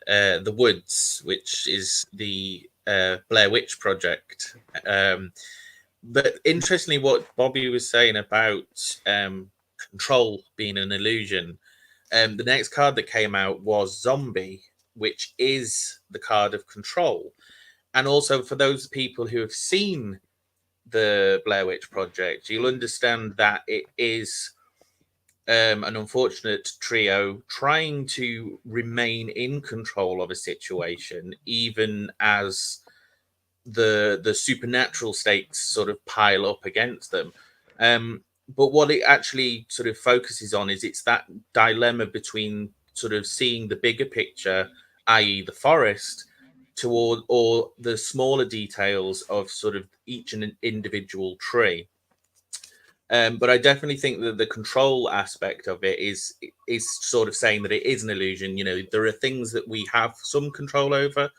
The Woods, which is the Blair Witch Project. But interestingly, what Bobby was saying about control being an illusion, the next card that came out was Zombie, which is the card of control. And also, for those people who have seen the Blair Witch Project, you'll understand that it is an unfortunate trio trying to remain in control of a situation, even as the supernatural stakes sort of pile up against them. But what it actually sort of focuses on is it's that dilemma between sort of seeing the bigger picture, i.e., the forest, toward or the smaller details of sort of each and individual tree. But I definitely think that the control aspect of it is sort of saying that it is an illusion. You know, there are things that we have some control over,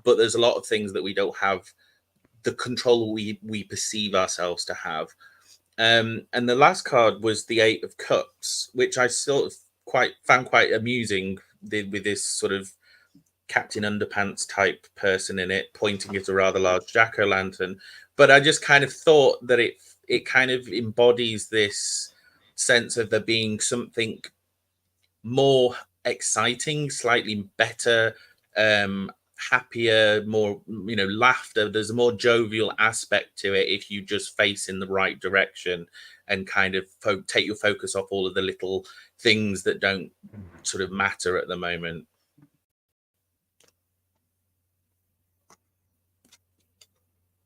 but there's a lot of things that we don't have the control we perceive ourselves to have. And the last card was the Eight of Cups, which I sort of found quite amusing with this sort of Captain Underpants type person in it, pointing at a rather large jack-o'-lantern. But I just kind of thought that it kind of embodies this sense of there being something more exciting, slightly better, happier, more, you know, laughter. There's a more jovial aspect to it if you just face in the right direction and kind of take your focus off all of the little things that don't sort of matter at the moment.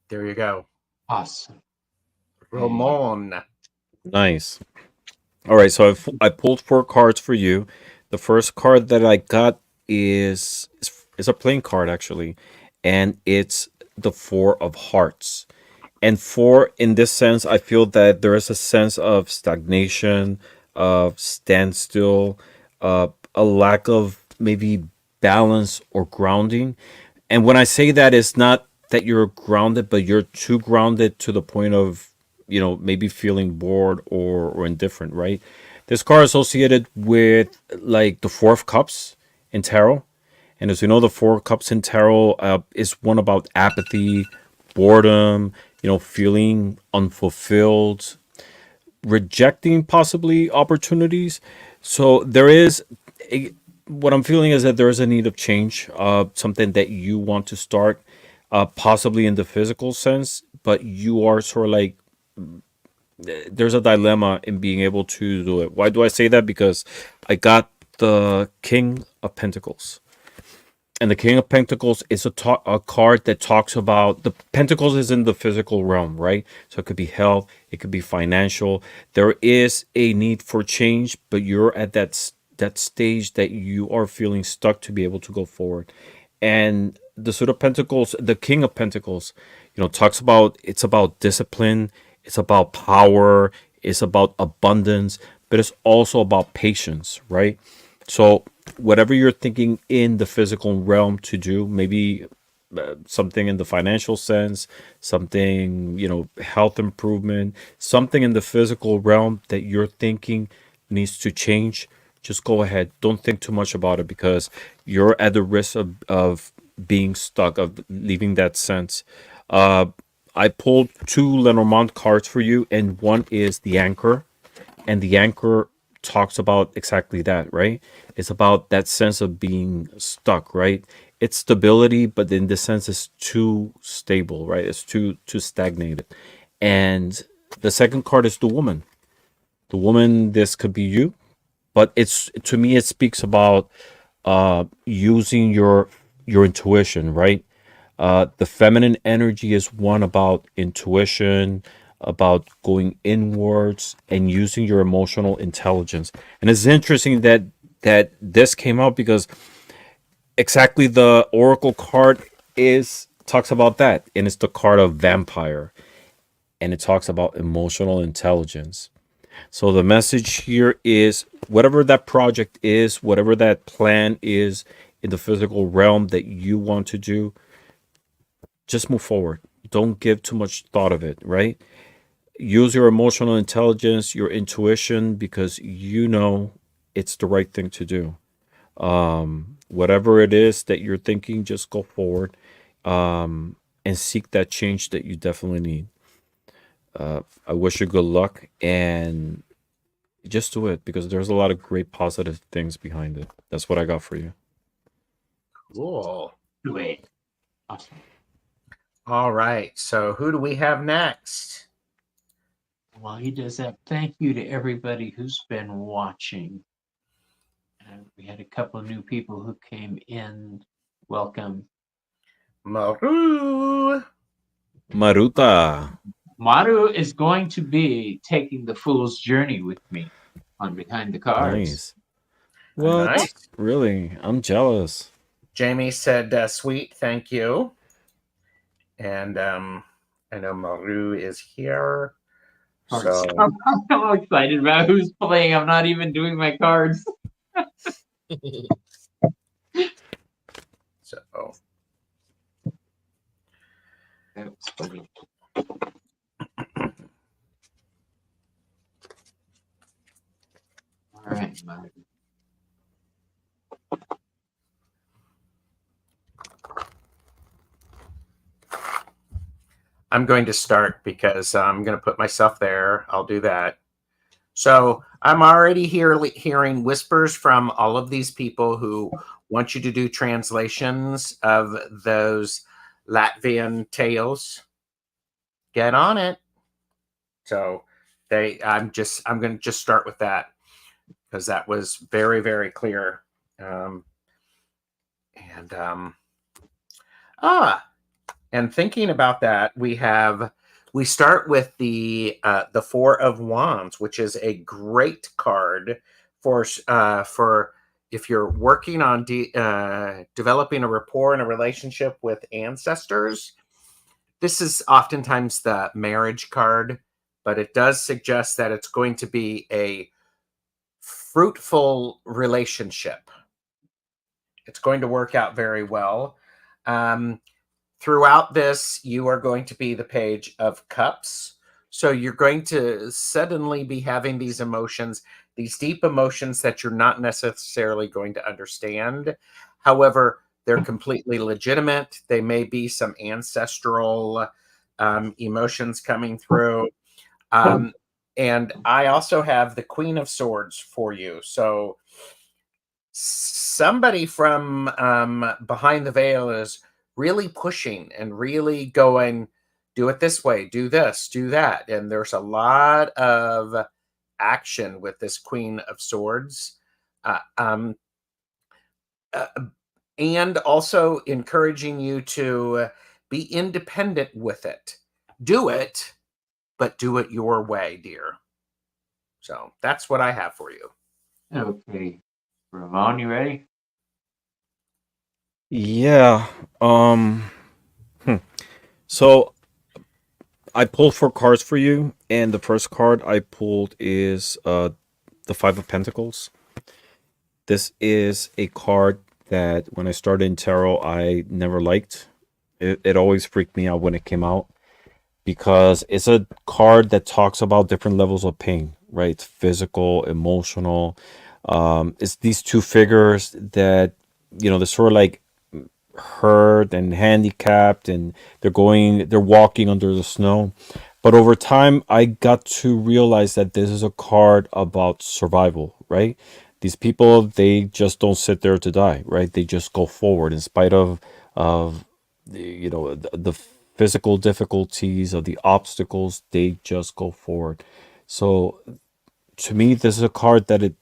There you go. Awesome. Ramon. Nice. All right, so I pulled 4 cards for you. The first card that I got is a playing card actually, and it's the 4 of Hearts. And 4, in this sense, I feel that there is a sense of stagnation, of standstill, a lack of maybe balance or grounding. And when I say that, it's not that you're grounded, but you're too grounded to the point of, you know, maybe feeling bored or indifferent, right? This card is associated with like the 4 of Cups in tarot. And as we know, the 4 of Cups in tarot is one about apathy, boredom, you know, feeling unfulfilled, rejecting possibly opportunities. So there is what I'm feeling is that there is a need of change, something that you want to start, possibly in the physical sense, but you are sort of like, there's a dilemma in being able to do it. Why do I say that? Because I got the King of Pentacles. And the King of Pentacles is a card that talks about the Pentacles is in the physical realm, right? So it could be health, it could be financial. There is a need for change, but you're at that stage that you are feeling stuck to be able to go forward. And the Suit of Pentacles, the King of Pentacles, you know, talks about, it's about discipline, it's about power, it's about abundance, but it's also about patience, right? So whatever you're thinking in the physical realm to do, maybe something in the financial sense, something, you know, health improvement, something in the physical realm that you're thinking needs to change, just go ahead. Don't think too much about it, because you're at the risk of being stuck, of leaving that sense. I pulled 2 Lenormand cards for you, and one is the Anchor, and the Anchor talks about exactly that, right? It's about that sense of being stuck, right? It's stability, but in this sense, it's too stable, right? It's too stagnated. And the second card is the Woman. The Woman, this could be you, but it's, to me, it speaks about using your intuition, right? The feminine energy is one about intuition, about going inwards and using your emotional intelligence. And it's interesting that this came out, because exactly the Oracle card talks about that, and it's the card of Vampire, and it talks about emotional intelligence. So the message here is whatever that project is, whatever that plan is in the physical realm that you want to do, just move forward. Don't give too much thought of it, right? Use your emotional intelligence, your intuition, because you know it's the right thing to do. Whatever it is that you're thinking, just go forward and seek that change that you definitely need. I wish you good luck and just do it because there's a lot of great positive things behind it. That's what I got for you. Cool. Do it. Awesome. All right. So who do we have next? While he does that, thank you to everybody who's been watching. We had a couple of new people who came in. Welcome. Maru. Maruta. Maru is going to be taking the Fool's Journey with me on Behind the Cards. Nice. What? Nice. Really? I'm jealous. Jamie said, sweet, thank you. And I know Maru is here. So I'm so excited about who's playing. I'm not even doing my cards. So That was funny. All right, Maru. I'm going to start because I'm going to put myself there. I'll do that. So I'm already hearing whispers from all of these people who want you to do translations of those Latvian tales. Get on it. So I'm going to just start with that because that was very, very clear. And thinking about that, we start with the Four of Wands, which is a great card for if you're working on developing a rapport and a relationship with ancestors. This is oftentimes the marriage card, but it does suggest that it's going to be a fruitful relationship. It's going to work out very well. Throughout this, you are going to be the Page of Cups. So you're going to suddenly be having these emotions, these deep emotions that you're not necessarily going to understand. However, they're completely legitimate. They may be some ancestral emotions coming through. And I also have the Queen of Swords for you. So somebody from behind the veil is really pushing and really going, do it this way, do this, do that. And there's a lot of action with this Queen of Swords. And also encouraging you to be independent with it. Do it, but do it your way, dear. So that's what I have for you. Okay. Ramon, you ready? Yeah. So I pulled 4 cards for you, and the first card I pulled is the Five of Pentacles. This is a card that when I started in tarot, I never liked. It always freaked me out when it came out because it's a card that talks about different levels of pain, right? It's physical, emotional. It's these two figures that, they're sort of like hurt and handicapped and they're walking under the snow. But over time, I got to realize that this is a card about survival, right? These people, they just don't sit there to die, right? They just go forward in spite of the physical difficulties, of the obstacles. They just go forward. So to me, this is a card that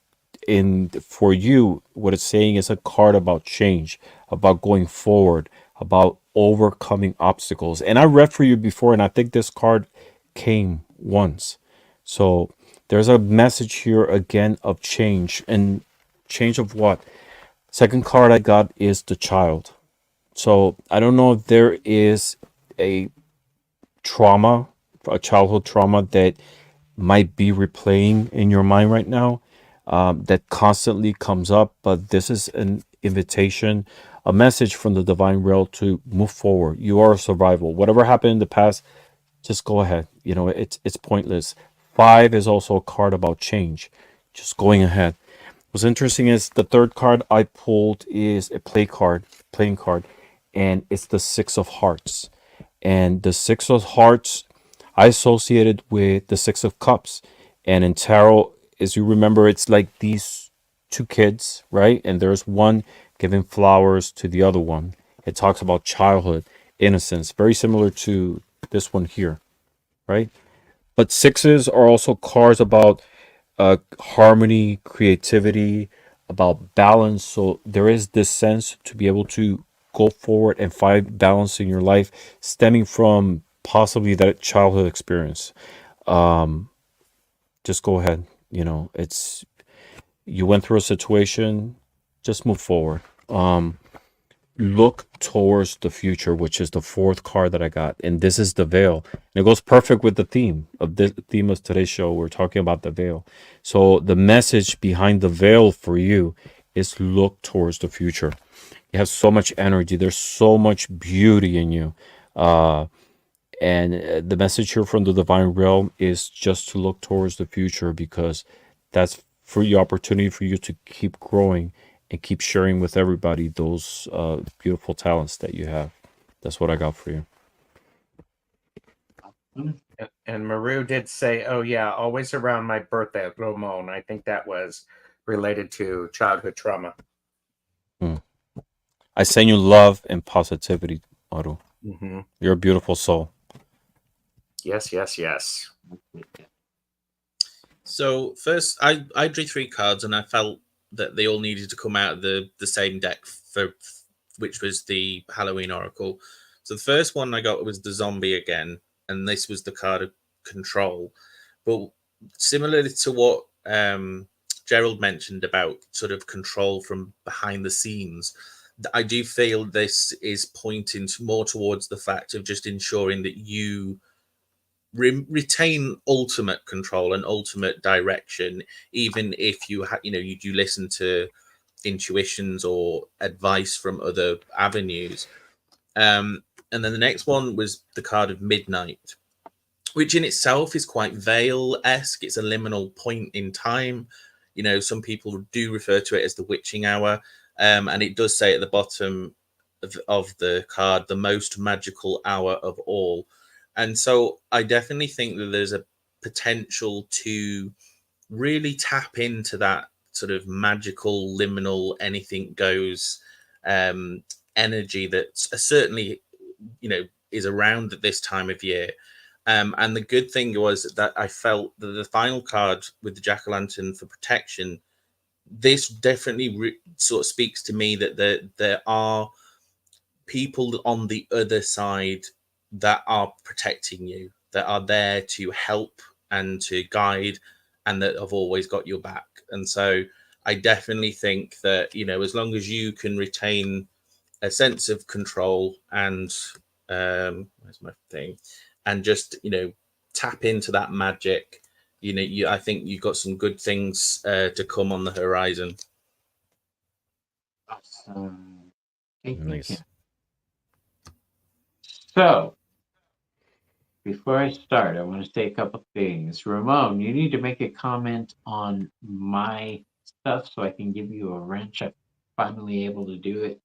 for you, what it's saying is a card about change, about going forward, about overcoming obstacles. And I read for you before, and I think this card came once. So there's a message here again of change. And change of what? Second card I got is the child. So I don't know if there is a trauma, a childhood trauma that might be replaying in your mind right now, that constantly comes up. But this is an invitation, a message from the divine rail to move forward. You are a survival. Whatever happened in the past, just go ahead. It's pointless. Five is also a card about change, just going ahead. What's interesting is the third card I pulled is a playing card, and it's the Six of Hearts. And the Six of Hearts I associated with the Six of Cups. And in tarot, as you remember, it's like these two kids, right? And there's one giving flowers to the other one. It talks about childhood, innocence, very similar to this one here, right? But sixes are also cards about harmony, creativity, about balance. So there is this sense to be able to go forward and find balance in your life, stemming from possibly that childhood experience. Um, just go ahead. It's you went through a situation. Just move forward. Look towards the future, which is the fourth card that I got, and this is the veil. And it goes perfect with the theme of today's show. We're talking about the veil. So the message behind the veil for you is look towards the future. You have so much energy. There's so much beauty in you. And the message here from the divine realm is just to look towards the future, because that's for the opportunity for you to keep growing and keep sharing with everybody those beautiful talents that you have. That's what I got for you. And Maru did say, "Oh yeah, always around my birthday, Ramon." I think that was related to childhood trauma. I send you love and positivity, Aru. Mm-hmm. You're a beautiful soul. Yes, yes, yes. So first, I drew 3 cards, and I felt that they all needed to come out of the same deck, for which was the Halloween Oracle. So the first one I got was the zombie again, and this was the card of control. But similarly to what Gerald mentioned about sort of control from behind the scenes, I do feel this is pointing more towards the fact of just ensuring that you retain ultimate control and ultimate direction, even if you do listen to intuitions or advice from other avenues. And then the next one was the card of midnight, which in itself is quite veil-esque. It's a liminal point in time. Some people do refer to it as the witching hour, and it does say at the bottom of the card, the most magical hour of all. And so I definitely think that there's a potential to really tap into that sort of magical, liminal, anything goes energy that certainly, is around at this time of year. And the good thing was that I felt that the final card with the jack-o'-lantern for protection, this definitely sort of speaks to me that there are people on the other side that are protecting you, that are there to help and to guide, and that have always got your back. And so I definitely think that, as long as you can retain a sense of control and where's my thing, and just tap into that magic, I think you've got some good things to come on the horizon. Awesome. Thank you, Nice. Ken. So, before I start, I want to say a couple things. Ramon, you need to make a comment on my stuff so I can give you a wrench. I'm finally able to do it.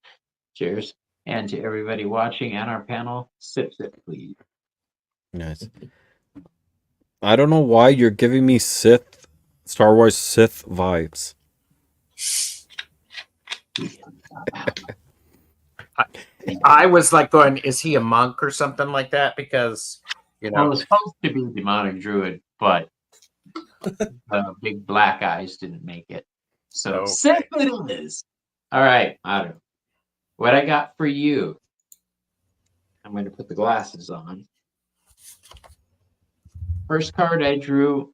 Cheers. And to everybody watching and our panel, sip, please. Nice. I don't know why you're giving me Star Wars Sith vibes. I was like going, is he a monk or something like that? Because, Well, it's supposed to be demonic druid, but the big black eyes didn't make it. So Okay. sip it is. All right, Otto. What I got for you, I'm going to put the glasses on. First card I drew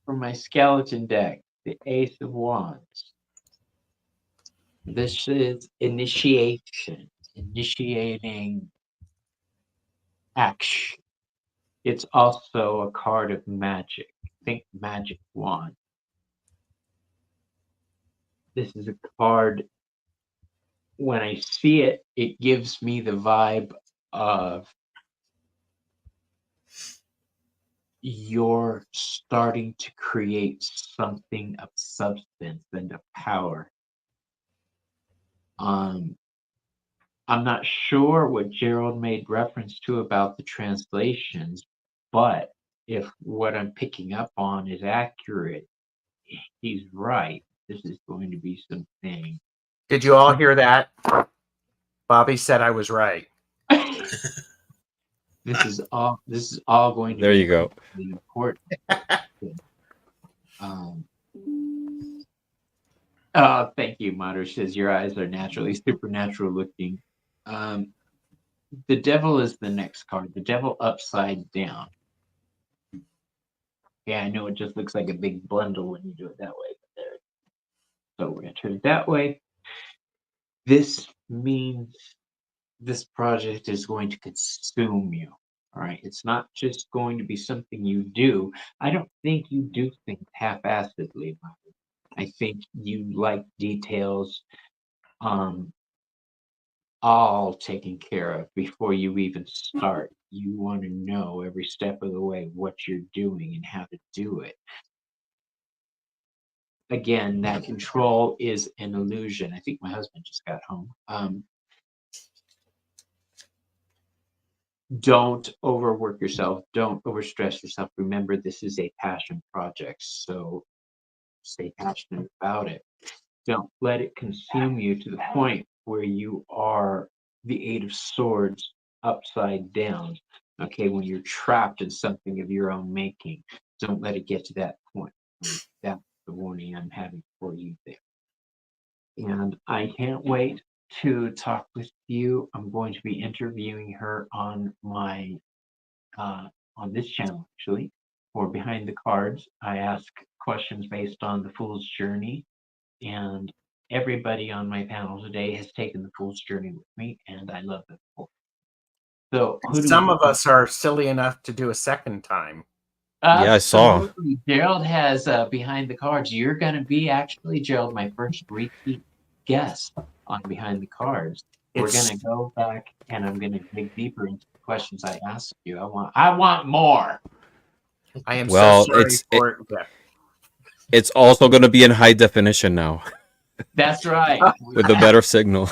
from my skeleton deck, the Ace of Wands. This is initiation, initiating action. It's also a card of magic. Think magic wand. This is a card, when I see it, it gives me the vibe of you're starting to create something of substance and of power. I'm not sure what Gerald made reference to about the translations, but if what I'm picking up on is accurate, he's right. This is going to be something. Did you all hear that? Bobby said I was right. This is all going to There be you go. really important. Thank you, Mater says your eyes are naturally supernatural looking. The devil is the next card. The devil upside down. Yeah, I know it just looks like a big bundle when you do it that way. But there. So we're gonna turn it that way. This means this project is going to consume you. All right. It's not just going to be something you do. I don't think you do things half-assedly. I think you like details all taken care of before you even start. You want to know every step of the way what you're doing and how to do it. Again, that control is an illusion. I think my husband just got home. Don't overwork yourself. Don't overstress yourself. Remember, this is a passion project, so stay passionate about it. Don't let it consume you to the point where you are the Eight of Swords upside down. Okay, when you're trapped in something of your own making, don't let it get to that point. That's the warning I'm having for you there. And I can't wait to talk with you. I'm going to be interviewing her on my on this channel actually for Behind the Cards. I ask questions based on the Fool's Journey, and everybody on my panel today has taken the Fool's Journey with me, and I love it. So Some of us are silly enough to do a second time. Yeah, I saw. Absolutely. Gerald has Behind the Cards. You're going to be actually, Gerald, my first repeat guest on Behind the Cards. We're going to go back and I'm going to dig deeper into the questions I asked you. I want more. I am Well, so sorry for it. Yeah. It's also going to be in high definition now That's right. with a better signal.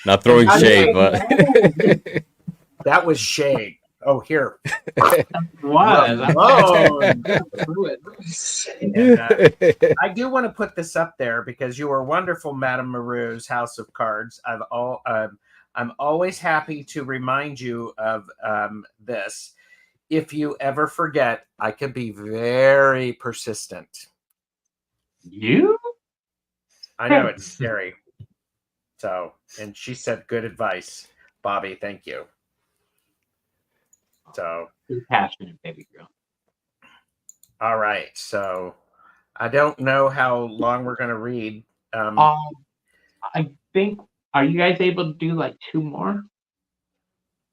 Not throwing shade, but That was shade. Oh, here. Was. And, I do want to put this up there because you were wonderful, Madame Maru's House of Cards. I'm always happy to remind you of this. If you ever forget, I can be very persistent. You? I know it's scary. So, and she said good advice. Bobby, thank you. So, Be passionate, baby girl. all right. So, I don't know how long we're going to read. I think, are you guys able to do like two more?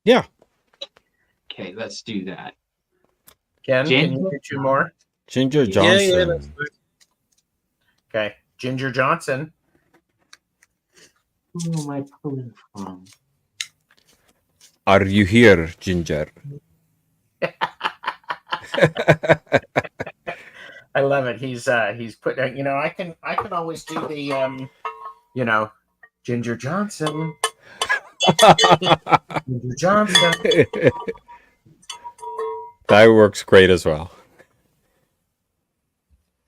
Yeah. Okay, let's do that. Ken, can you do two more? Ginger Yeah, Johnson. that's good. Okay. Ginger Johnson. Who am I pulling from? Are you here, Ginger? I love it. He's put, I can always do the, Ginger Johnson. Ginger Johnson. That works great as well.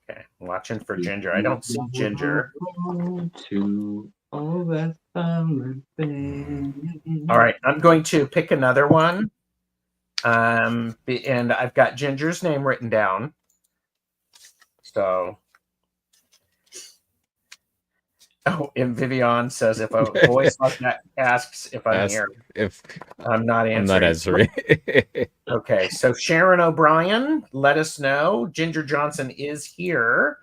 Okay, watching for Ginger. I don't see Ginger. All that summer thing. All right, I'm going to pick another one. And I've got Ginger's name written down. So, and Vivian says if a voice like that asks if I'm here, If I'm not answering. I'm not answering. Okay, so Sharon O'Brien, let us know. Ginger Johnson is here.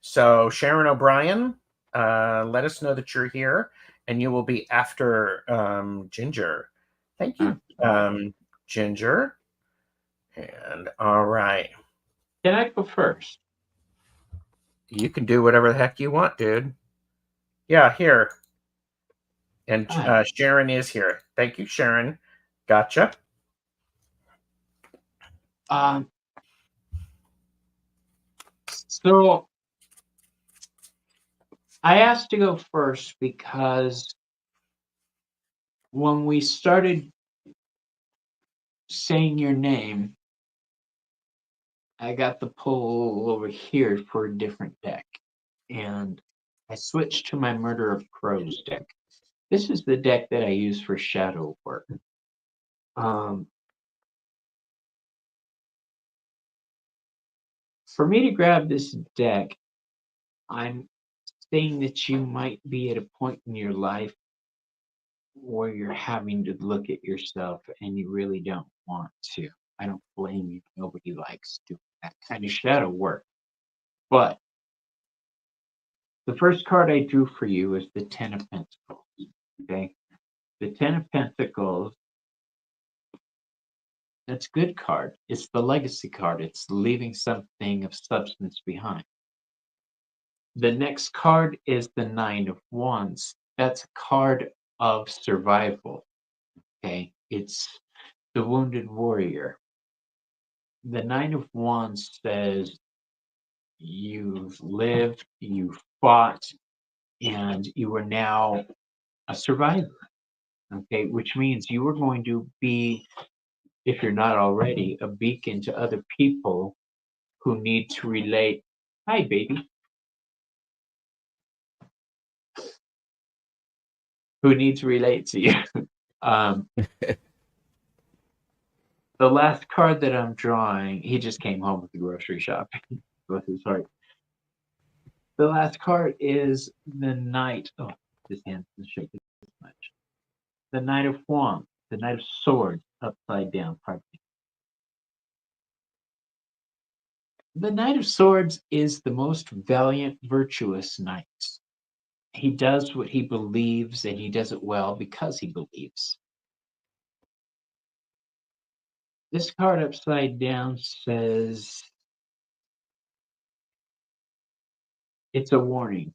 So Sharon O'Brien, let us know that you're here, and you will be after Ginger. Thank you. Ginger. And all right. Can I go first? You can do whatever the heck you want, dude. Yeah, here. And Hi. Sharon is here. Thank you, Sharon. Gotcha. So I asked to go first because when we started saying your name, I got the pull over here for a different deck. And I switched to my Murder of Crows deck. This is the deck that I use for shadow work. For me to grab this deck, I'm saying that you might be at a point in your life where you're having to look at yourself and you really don't want to. I don't blame you. Nobody likes doing that kind of shadow work. But the first card I drew for you is the Ten of Pentacles. Okay? The Ten of Pentacles, that's a good card. It's the legacy card. It's leaving something of substance behind. The next card is the Nine of Wands. That's a card of survival. Okay? It's the wounded warrior. The Nine of Wands says you've lived, you've fought, and you are now a survivor. Okay, which means you are going to be, if you're not already, a beacon to other people who need to relate. Hi, baby. Who need to relate to you. The last card that I'm drawing, he just came home with the grocery shopping. Bless his heart. The last card is the Knight. Oh, his hands are shaking this much. The Knight of Wands, the Knight of Swords, upside down. Pardon me. The Knight of Swords is the most valiant, virtuous knight. He does what he believes, and he does it well because he believes. This card upside down says it's a warning.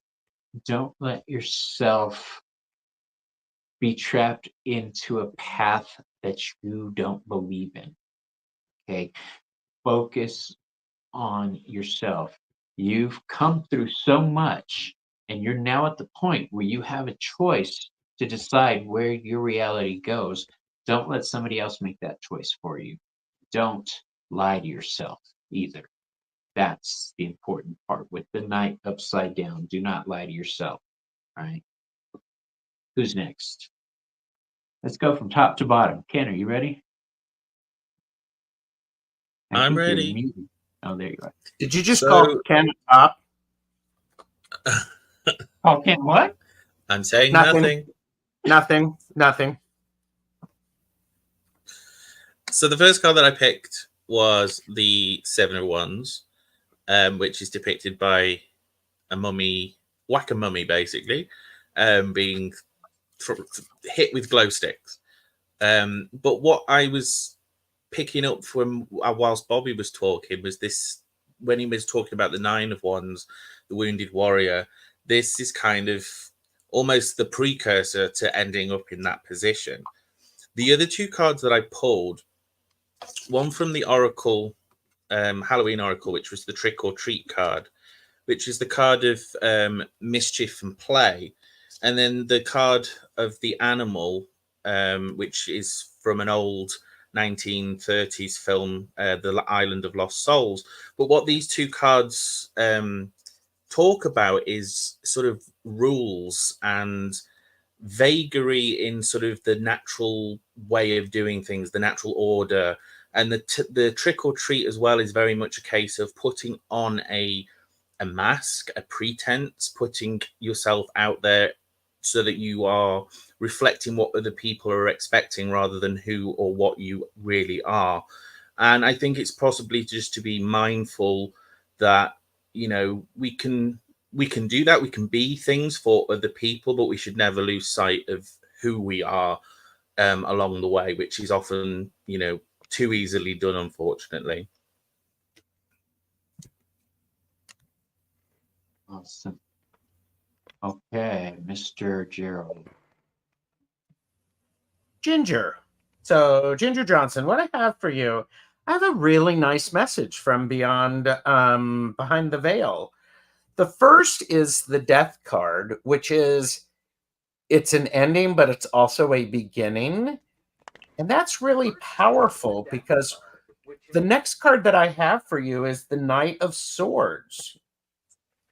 Don't let yourself be trapped into a path that you don't believe in. Okay? Focus on yourself. You've come through so much, and you're now at the point where you have a choice to decide where your reality goes. Don't let somebody else make that choice for you. Don't lie to yourself either. That's the important part with the Knight upside down. Do not lie to yourself. All right. Who's next? Let's go from top to bottom. Ken, are you ready? I'm think you're ready. muted. Oh, there you are. Did you just So- call Ken up? Oh, Ken, what? I'm saying Nothing. nothing. Nothing. So the first card that I picked was the Seven of Wands, which is depicted by a mummy, whack-a-mummy, basically, being hit with glow sticks. But what I was picking up from whilst Bobby was talking was this, when he was talking about the Nine of Wands, the wounded warrior, this is kind of almost the precursor to ending up in that position. The other two cards that I pulled, one from the Oracle, Halloween Oracle, which was the Trick or Treat card, which is the card of mischief and play. And then the card of the animal, which is from an old 1930s film, The Island of Lost Souls. But what these two cards talk about is sort of rules and vagary in sort of the natural way of doing things, the natural order. And the trick or treat as well is very much a case of putting on a mask, a pretense, putting yourself out there so that you are reflecting what other people are expecting rather than who or what you really are. And I think it's possibly just to be mindful that, you know, we can do that. We can be things for other people, but we should never lose sight of who we are along the way, which is often, too easily done, unfortunately. Awesome. Okay, Mr. Gerald. Ginger. So, Ginger Johnson, what I have for you, I have a really nice message from beyond behind the veil. The first is the death card, which is it's an ending, but it's also a beginning. And that's really powerful because the next card that I have for you is the Knight of Swords.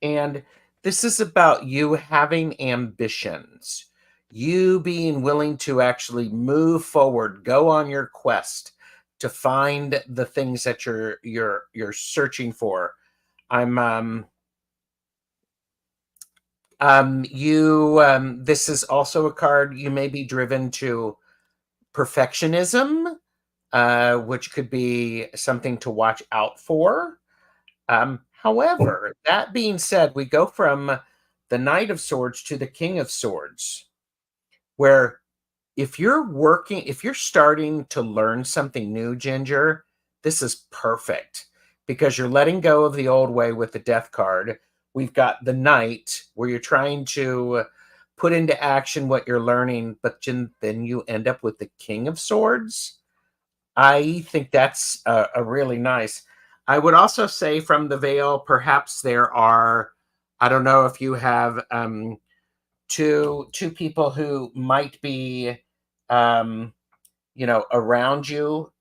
And this is about you having ambitions, you being willing to actually move forward, go on your quest to find the things that you're searching for. This is also a card you may be driven to perfectionism, which could be something to watch out for. However, that being said, we go from the Knight of Swords to the King of Swords, where if you're starting to learn something new, Ginger, this is perfect because you're letting go of the old way with the Death card. We've got the Knight, where you're trying to put into action what you're learning, but then you end up with the King of Swords. I think that's a really nice. I would also say from the veil, perhaps there are, I don't know if you have two people who might be, around you,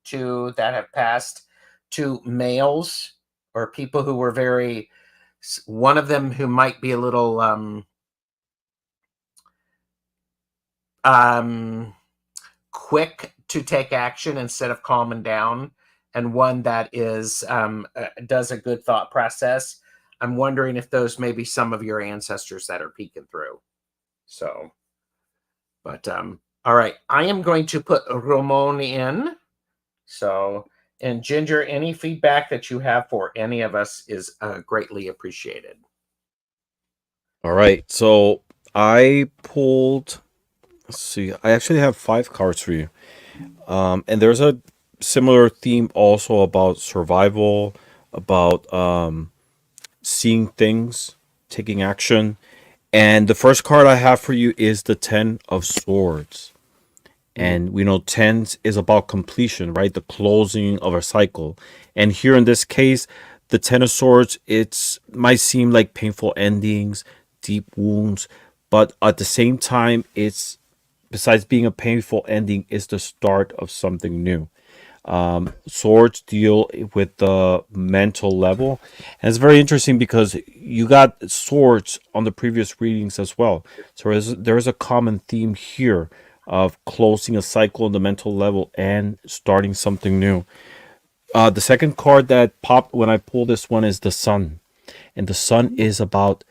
two that have passed, two males or people who were very, one of them who might be a little, quick to take action instead of calming down, and one that is does a good thought process. I'm wondering if those may be some of your ancestors that are peeking through. So, but all right, I am going to put Ramon in. So, and Ginger, any feedback that you have for any of us is greatly appreciated. All right. So I pulled. Let's see. I actually have 5 cards for you. And there's a similar theme also about survival, about seeing things, taking action. And the first card I have for you is the 10 of Swords. And we know 10 is about completion, right? The closing of a cycle. And here in this case, the 10 of Swords, it might seem like painful endings, deep wounds, but at the same time, it's, besides being a painful ending, is the start of something new. Swords deal with the mental level, and it's very interesting because you got swords on the previous readings as well. So there is a common theme here of closing a cycle on the mental level and starting something new. The second card that popped when I pulled this one is the Sun, and the Sun is about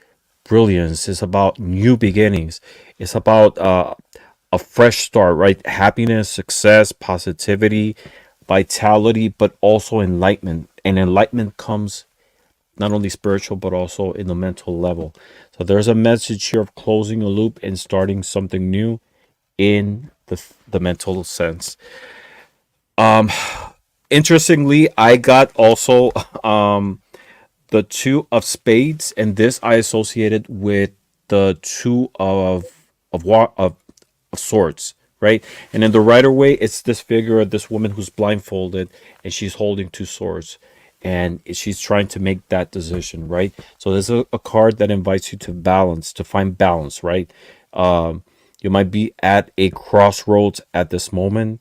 brilliance. It's about new beginnings. It's about a fresh start, right? Happiness, success, positivity, vitality, but also enlightenment. And enlightenment comes not only spiritual, but also in the mental level. So there's a message here of closing a loop and starting something new in the mental sense. Interestingly, I got also the 2 of Spades, and this I associated with the 2 of Swords, right? And in the Rider Way, it's this figure of this woman who's blindfolded and she's holding 2 swords, and she's trying to make that decision, right? So there's a card that invites you to balance, to find balance, right? You might be at a crossroads at this moment.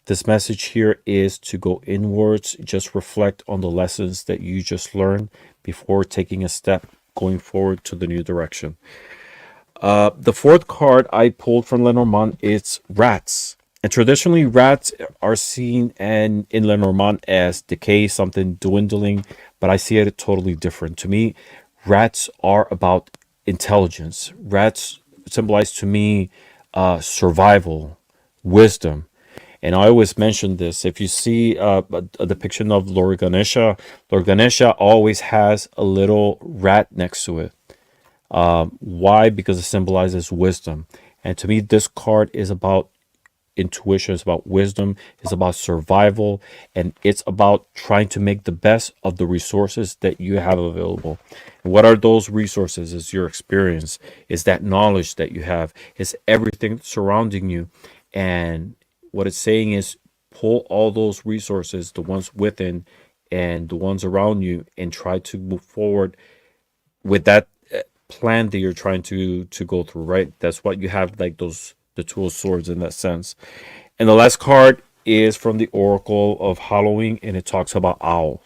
This message here is to go inwards, just reflect on the lessons that you just learned before taking a step going forward to the new direction. The 4th card I pulled from Lenormand is rats. And traditionally, rats are seen in Lenormand as decay, something dwindling, but I see it totally different. To me, rats are about intelligence. Rats symbolize to me survival, wisdom. And I always mention this. If you see a depiction of Lord Ganesha always has a little rat next to it. Why? Because it symbolizes wisdom. And to me, this card is about intuition, it's about wisdom, it's about survival, and it's about trying to make the best of the resources that you have available. And what are those resources? Is your experience, is that knowledge that you have, is everything surrounding you. And what it's saying is pull all those resources, the ones within and the ones around you, and try to move forward with that plan that you're trying to go through, right? That's what you have, like those the two of swords in that sense. And the last card is from the Oracle of Halloween, and it talks about owl.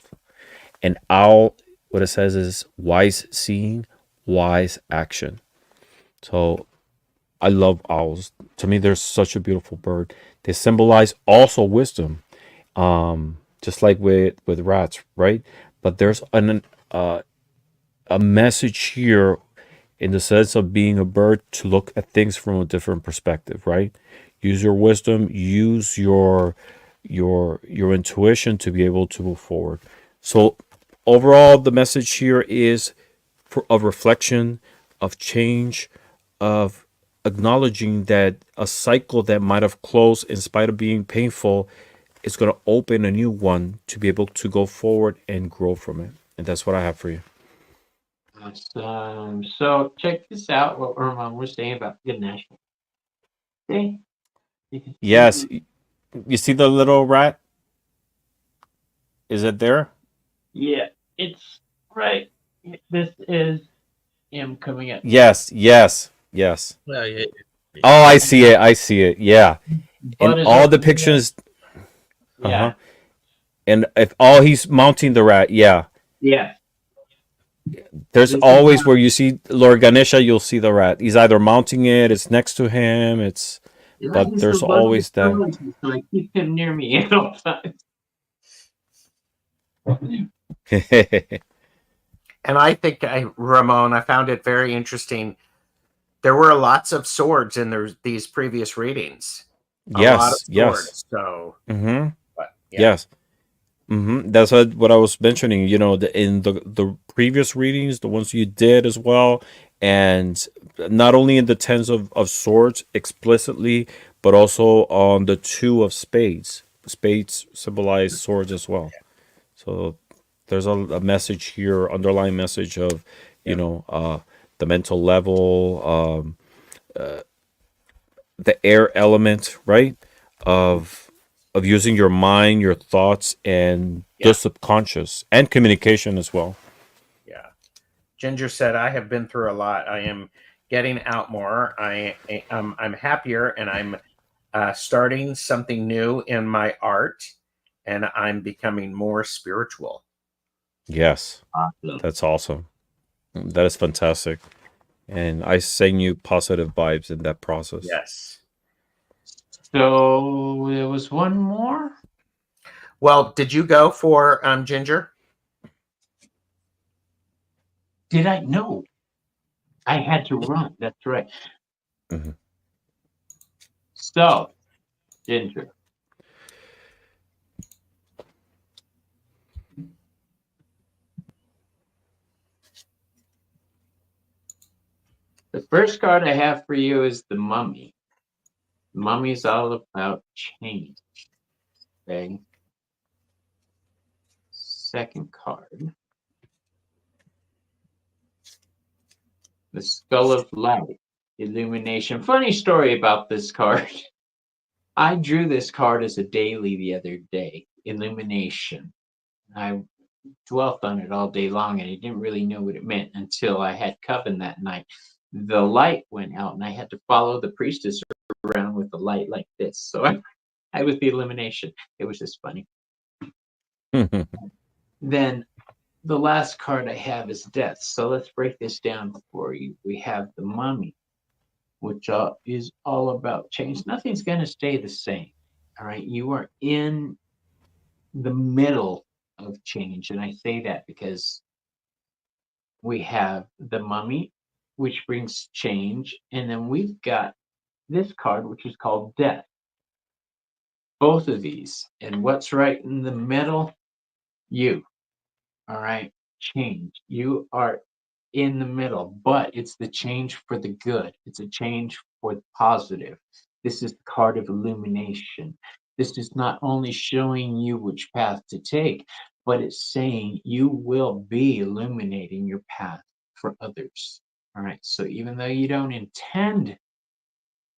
And owl, what it says is wise seeing, wise action. So I love owls. To me, they're such a beautiful bird. They symbolize also wisdom, just like with rats, right? But there's a message here in the sense of being a bird to look at things from a different perspective, right? Use your wisdom, use your intuition to be able to move forward. So overall, the message here is of reflection, of change, of acknowledging that a cycle that might have closed in spite of being painful is going to open a new one to be able to go forward and grow from it. And that's what I have for you. Awesome. So check this out. What Ramon was saying about the national. See, you can Yes, see. you see the little rat? Is it there? Yeah, it's right. This is him coming up. Yes, yes, yes. Well, yeah. Oh, I see it. I see it. Yeah. And Butt is all over the here. pictures, uh-huh. Yeah, And if all he's mounting the rat, yeah. yeah. There's This is always where you see Lord Ganesha, you'll see the rat. He's either mounting it, it's next to him, it's yeah, but he's the there's bug always that. so I keep him near me at all times. And I think Ramon, I found it very interesting. There were lots of swords in these previous readings. A lot of Yes, yes. swords. So, Mm-hmm. but yeah. Yes. Mm-hmm. That's what I was mentioning. In the previous readings, the ones you did as well, and not only in the tens of swords explicitly, but also on the two of spades. Spades symbolize swords as well. So there's a message here, underlying message of, you Yeah. know, the mental level, the air element, right? Of using your mind, your thoughts, and Yeah. the subconscious, and communication as well. Yeah. Ginger said, I have been through a lot. I am getting out more. I'm happier, and I'm starting something new in my art, and I'm becoming more spiritual. Yes, Awesome. that's awesome. That is fantastic. And I send you positive vibes in that process. Yes. So there was one more. Well, did you go for Ginger? Did I? No, I had to run. That's right. Mhm. So, Ginger. The first card I have for you is the Mummy. The Mummy is all about change. Okay. Second card, the Skull of Light, Illumination. Funny story about this card. I drew this card as a daily the other day, Illumination. I dwelt on it all day long and I didn't really know what it meant until I had coven that night. The light went out and I had to follow the priestess around with the light like this. So I was the illumination. It was just funny. Then the last card I have is death. So let's break this down for you. We have the Mummy, which is all about change. Nothing's going to stay the same. All right. You are in the middle of change. And I say that because we have the Mummy, which brings change. And then we've got this card, which is called death. Both of these. And what's right in the middle? You. All right. Change. You are in the middle, but it's the change for the good. It's a change for the positive. This is the card of illumination. This is not only showing you which path to take, but it's saying you will be illuminating your path for others. All right. So even though you don't intend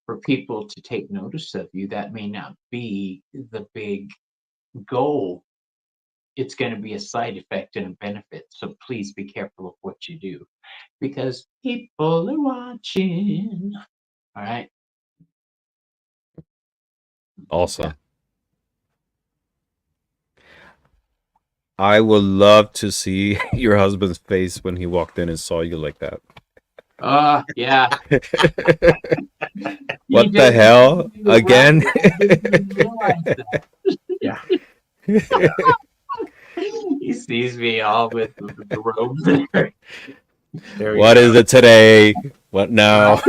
for people to take notice of you, that may not be the big goal. It's going to be a side effect and a benefit. So please be careful of what you do because people are watching. All right. Awesome. I would love to see your husband's face when he walked in and saw you like that. Yeah. What the hell? Again? Yeah. He sees me all with the robes. There you What go. is it today? What now?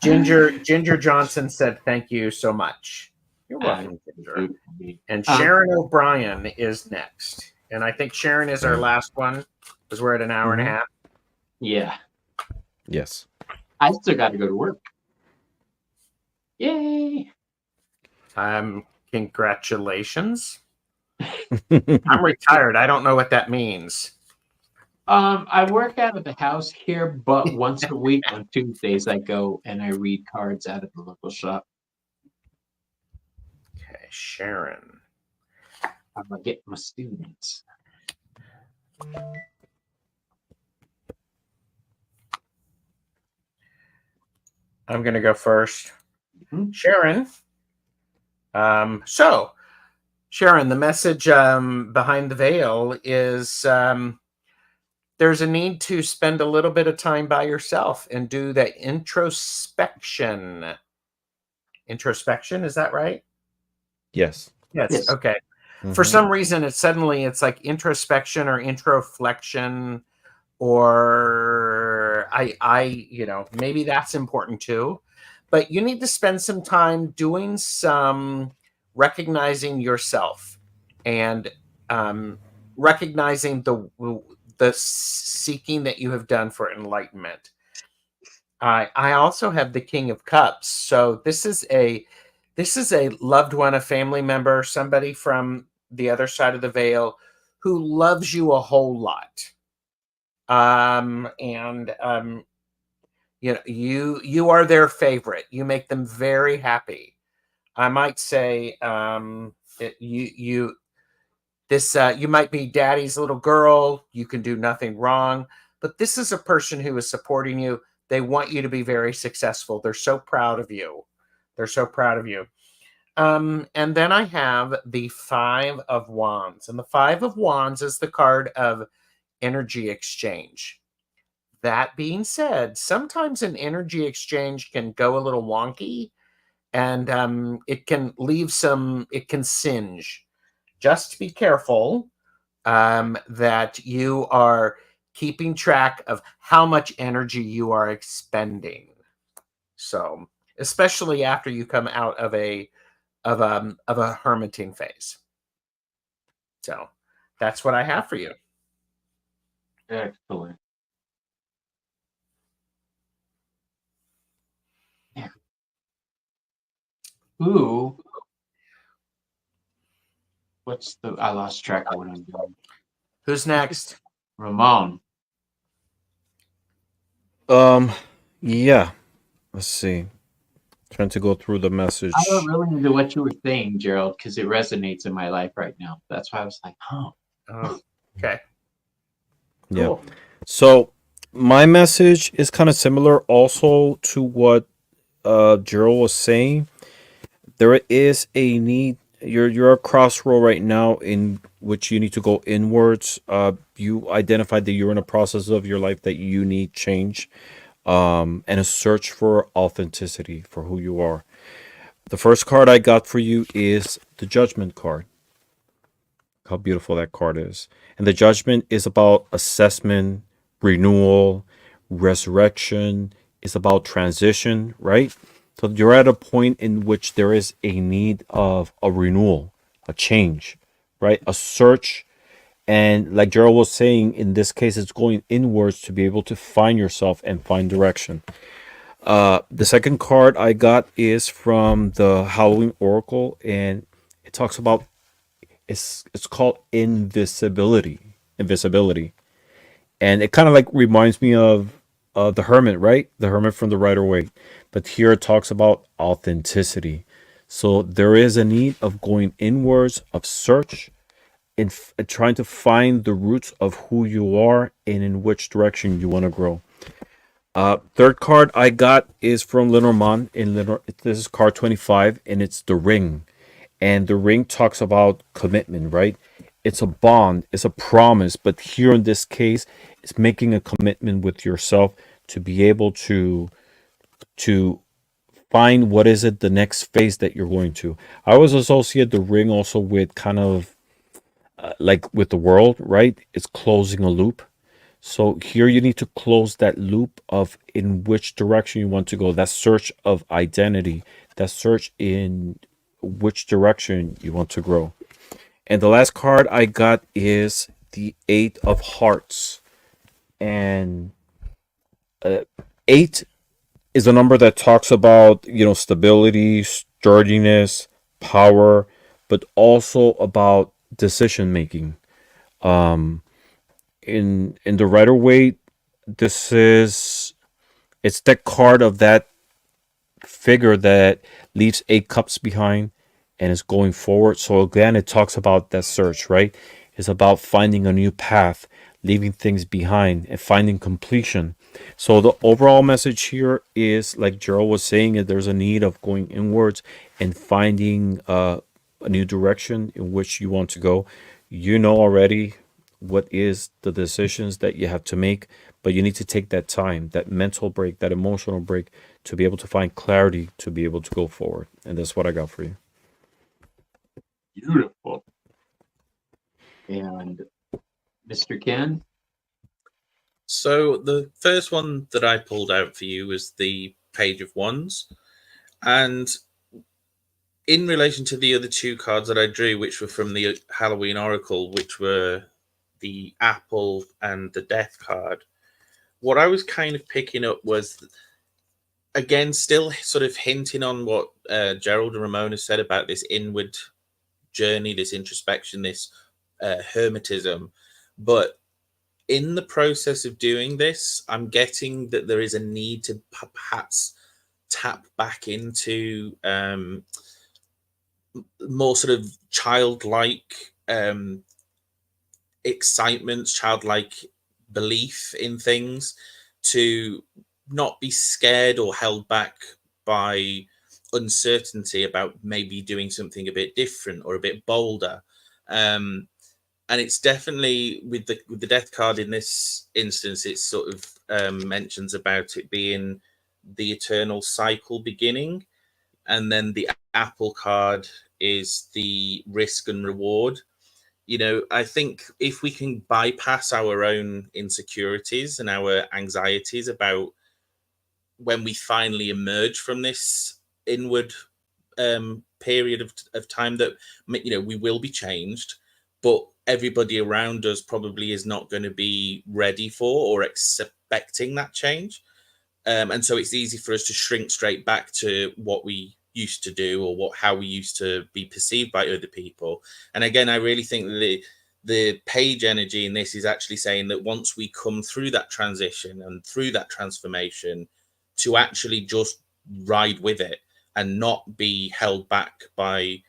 Ginger Johnson said, "Thank you so much." You're welcome, Ginger. And Sharon O'Brien is next, and I think Sharon is our last one because we're at an hour and a half. Yeah. Yes. I still got to go to work. Yay. Congratulations. I'm retired. I don't know what that means. I work out of the house here, but once a week on Tuesdays I go and I read cards out of the local shop. Okay, Sharon. I'm gonna get my students. I'm going to go first. Mhm. Sharon. So, Sharon, the message behind the veil is there's a need to spend a little bit of time by yourself and do that introspection. Introspection, is that right? Yes. Yes. Okay. Mhm. For some reason, it's like introspection or introflexion, or maybe that's important too. But you need to spend some time doing some recognizing yourself and recognizing the seeking that you have done for enlightenment. I also have the King of Cups, so this is a loved one, a family member, somebody from the other side of the veil who loves you a whole lot. You are their favorite. You make them very happy. I might say you might be daddy's little girl. You can do nothing wrong, but this is a person who is supporting you. They want you to be very successful. They're so proud of you. They're so proud of you. And then I have the Five of Wands, and the Five of Wands is the card of energy exchange. That being said, sometimes an energy exchange can go a little wonky, and it can singe. Just be careful that you are keeping track of how much energy you are expending. So, especially after you come out of a hermiting phase. So, that's what I have for you. Excellent. Yeah. Ooh. I lost track of what I'm doing. Who's next? Ramon. Yeah. Let's see. Trying to go through the message. I don't really into what you were saying, Gerald, because it resonates in my life right now. That's why I was like, Oh, okay. Yeah. Cool. So my message is kind of similar also to what Gerald was saying. There is a need. You're a crossroad right now in which you need to go inwards. You identified that you're in a process of your life that you need change, and a search for authenticity for who you are. The first card I got for you is the Judgment card. How beautiful that card is. And the Judgment is about assessment, renewal, resurrection. It's about transition, right? So you're at a point in which there is a need of a renewal, a change, right? A search And like Gerald was saying, in this case, it's going inwards to be able to find yourself and find direction. The second card I got is from the Halloween Oracle, and it talks about it's called invisibility. Invisibility, and it kind of like reminds me of the Hermit, right? The Hermit from the Rider Waite, but here it talks about authenticity. So there is a need of going inwards, of search, in trying to find the roots of who you are and in which direction you want to grow. Third card I got is from Lenormand. This is card 25, and it's the Ring. And the Ring talks about commitment, right? It's a bond, it's a promise, but here in this case, it's making a commitment with yourself to be able to find what is it the next phase that you're going to. I always associate the Ring also with kind of like with the world, right? It's closing a loop. So here you need to close that loop of in which direction you want to go. That search of identity, that search in which direction you want to grow. And the last card I got is the Eight of Hearts. And eight is a number that talks about, stability, sturdiness, power, but also about decision making. In the Rider Waite, this is it's that card of that figure that leaves 8 cups behind and is going forward. So again, it talks about that search, right? It's about finding a new path, leaving things behind, and finding completion. So the overall message here is, like Gerald was saying, that there's a need of going inwards and finding a new direction in which you want to go. You know already what is the decisions that you have to make, but you need to take that time, that mental break, that emotional break, to be able to find clarity, to be able to go forward. And that's what I got for you. Beautiful. And Mr. Kenn? So the first one that I pulled out for you was the Page of Wands. And in relation to the other two cards that I drew, which were from the Halloween Oracle, which were the Apple and the Death card, what I was kind of picking up was, again, still sort of hinting on what Gerald and Ramon has said about this inward journey, this introspection, this hermetism. But in the process of doing this, I'm getting that there is a need to perhaps tap back into more sort of childlike excitement, childlike belief in things, to not be scared or held back by uncertainty about maybe doing something a bit different or a bit bolder. And it's definitely with the Death card in this instance, it sort of mentions about it being the eternal cycle beginning, and then the Apple card is the risk and reward. I think if we can bypass our own insecurities and our anxieties about when we finally emerge from this inward period of time, that we will be changed, but everybody around us probably is not going to be ready for or expecting that change. And so it's easy for us to shrink straight back to what we used to do, or how we used to be perceived by other people. And again, I really think the page energy in this is actually saying that once we come through that transition and through that transformation, to actually just ride with it and not be held back by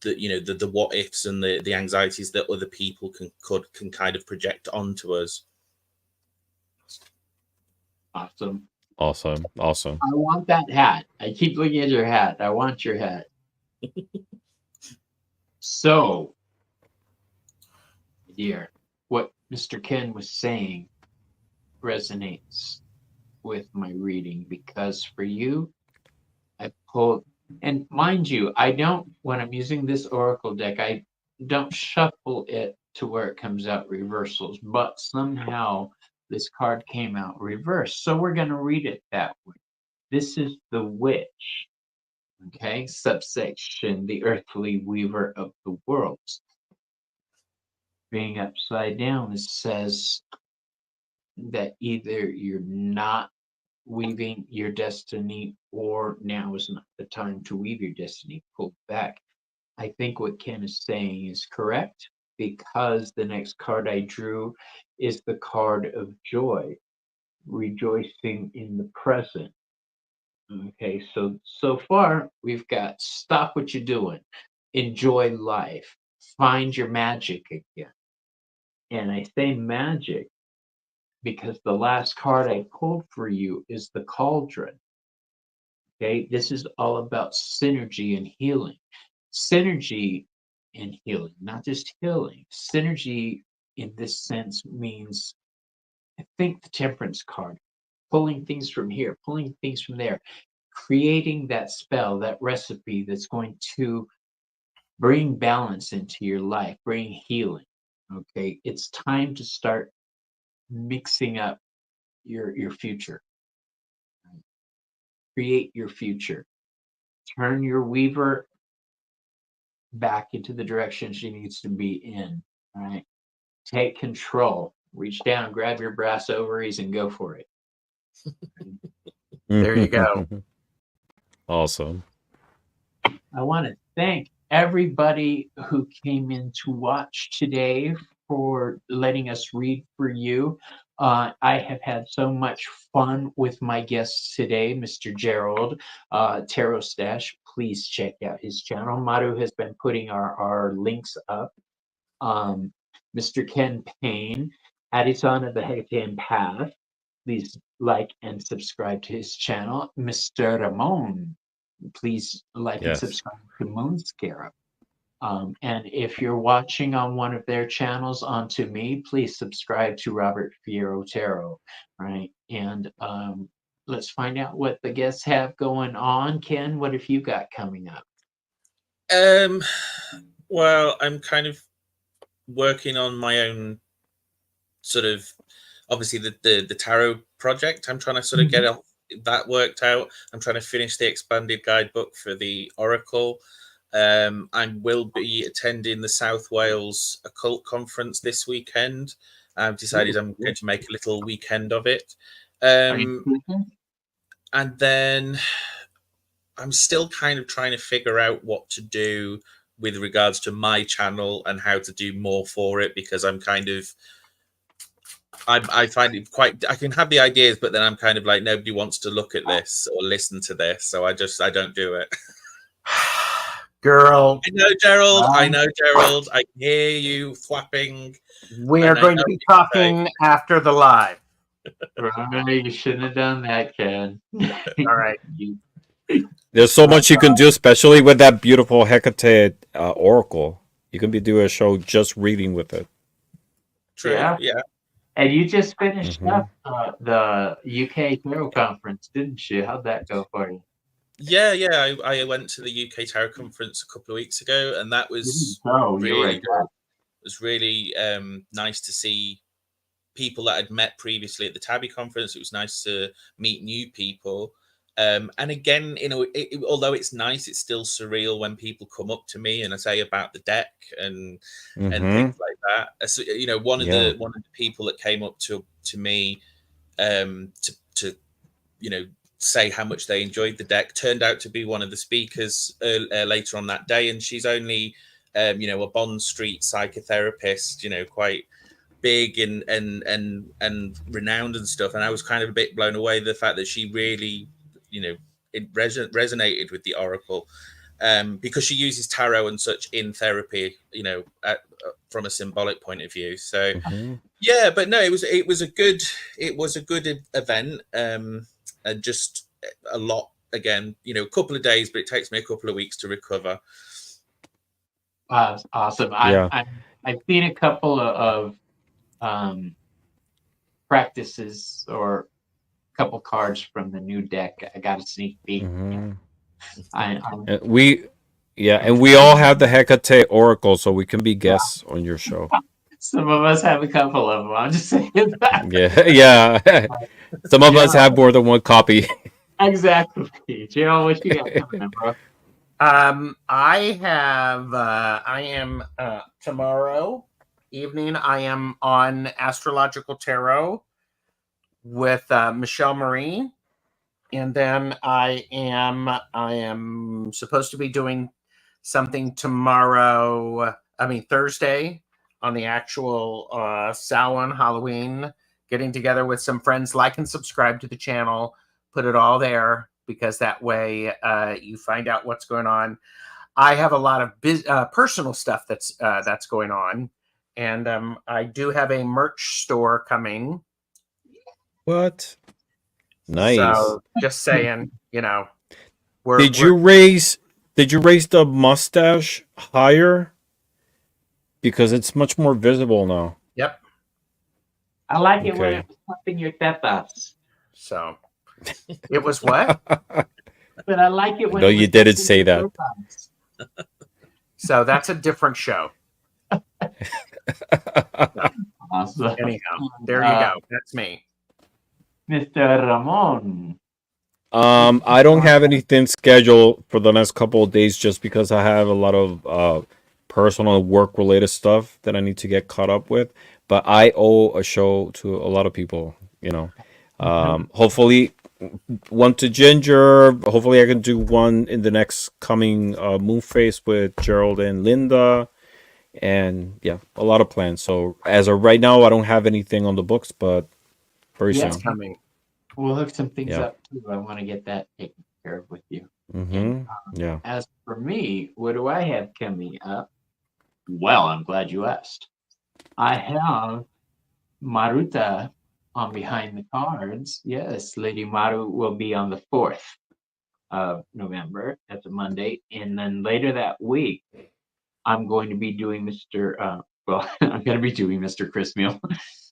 the what ifs and the anxieties that other people can kind of project onto us. Awesome. Awesome. I want that hat. I keep looking at your hat. I want your hat. So, dear, what Mr. Kenn was saying resonates with my reading, because for you, I pulled, and mind you, I don't, when I'm using this Oracle deck, I don't shuffle it to where it comes out reversals, but somehow this card came out reversed. So we're going to read it that way. This is the Witch, okay? Subsection, the earthly weaver of the worlds. being upside down, it says that either you're not weaving your destiny or now is not the time to weave your destiny. Pull back. I think what Ken is saying is correct because the next card I drew is the card of joy, rejoicing in the present. Okay, so far we've got stop what you're doing, enjoy life, find your magic again. And I say magic because the last card I pulled for you is the cauldron. Okay, this is all about synergy and healing. Synergy and healing, not just healing. Synergy in this sense means, I think, the temperance card, pulling things from here, pulling things from there, creating that spell, that recipe that's going to bring balance into your life, bring healing. Okay, it's time to start mixing up your future. Create your future. Turn your weaver back into the direction she needs to be in. All right. Take control. Reach down, grab your brass ovaries, and go for it. There you go. Awesome. I want to thank everybody who came in to watch today for letting us read for you. I have had so much fun with my guests today, Mr. Gerald, Tarot Stash. Please check out his channel. Maru has been putting our links up. Mr. Kenn Payne, Addison of the Hecatan Path. Please like and subscribe to his channel. Mr. Ramon, please like and Yes. subscribe to Moon Scarab. And if you're watching on one of their channels onto me, please subscribe to Robert Fierro Tarot, right? And let's find out what the guests have going on. Ken, what have you got coming up? Well, I'm kind of working on my own sort of, obviously the tarot project. I'm trying to sort of get that worked out. I'm trying to finish the expanded guidebook for the Oracle. I will be attending the South Wales Occult Conference this weekend. I've decided I'm going to make a little weekend of it. And then I'm still kind of trying to figure out what to do with regards to my channel and how to do more for it, because I'm kind of, I find it quite, I can have the ideas, but then I'm kind of like, nobody wants to look at this or listen to this. So I don't do it. Girl, I know, Gerald. I know, Gerald. I hear you flapping. we are going to be talking after the live. Right, you shouldn't have done that, Ken. All right. There's so much you can do, especially with that beautiful Hecate Oracle. You can be doing a show just reading with it. True. Yeah. And you just finished up the UK Tarot Conference, didn't you? How'd that go for you? Yeah. I went to the UK Tarot Conference a couple of weeks ago, and that was really good. It was really nice to see people that I'd met previously at the Tabby Conference. It was nice to meet new people. And again, you know, although it's nice, it's still surreal when people come up to me and I say about the deck and things like that. So, you know, one of the people that came up to me to you know, say how much they enjoyed the deck turned out to be one of the speakers later on that day, and she's only you know, a Bond Street psychotherapist, you know, quite big and renowned and stuff. And I was kind of a bit blown away the fact that she really, you know, it resonated with the Oracle, because she uses tarot and such in therapy, you know, from a symbolic point of view. So yeah, but no, it was a good event, and just a lot, again, you know, a couple of days, but it takes me a couple of weeks to recover. Awesome. I've seen a couple of practices or a couple cards from the new deck. I got a sneak peek. And we all have the Hecate Oracle, so we can be guests on your show. Some of us have a couple of them. I'm just saying that. Yeah. Some of us have more than one copy. Exactly. Gerald, what you got coming up, bro? I am tomorrow evening, I am on Astrological Tarot with Michelle Marie, and then I am supposed to be doing something tomorrow. I mean Thursday on the actual Samhain Halloween. Getting together with some friends. Like and subscribe to the channel. Put it all there because that way you find out what's going on. I have a lot of personal stuff that's going on, and I do have a merch store coming. What? Nice. So just saying, Did you raise the mustache higher? Because it's much more visible now. Yep. I like it when Okay. it was pumping your tetas. So it was what? But I like it when No, it was you didn't pumping say your that. tetas. So that's a different show. Awesome. Anyhow, there you go. That's me. Mr. Ramon. I don't have anything scheduled for the next couple of days just because I have a lot of personal work related stuff that I need to get caught up with. But I owe a show to a lot of people, Hopefully one to Ginger. Hopefully I can do one in the next coming Moonface with Gerald and Linda. And yeah, a lot of plans. So as of right now, I don't have anything on the books, but very Yeah. It's soon. coming. We'll hook some things Yeah. up too. I want to get that taken care of with you. Mm-hmm. Yeah. As for me, what do I have coming up? Well, I'm glad you asked. I have Maruta on Behind the Cards. Yes, Lady Maru will be on the 4th of November. That's a Monday. And then later that week, I'm going to be doing I'm going to be doing Mr. Chris Meal.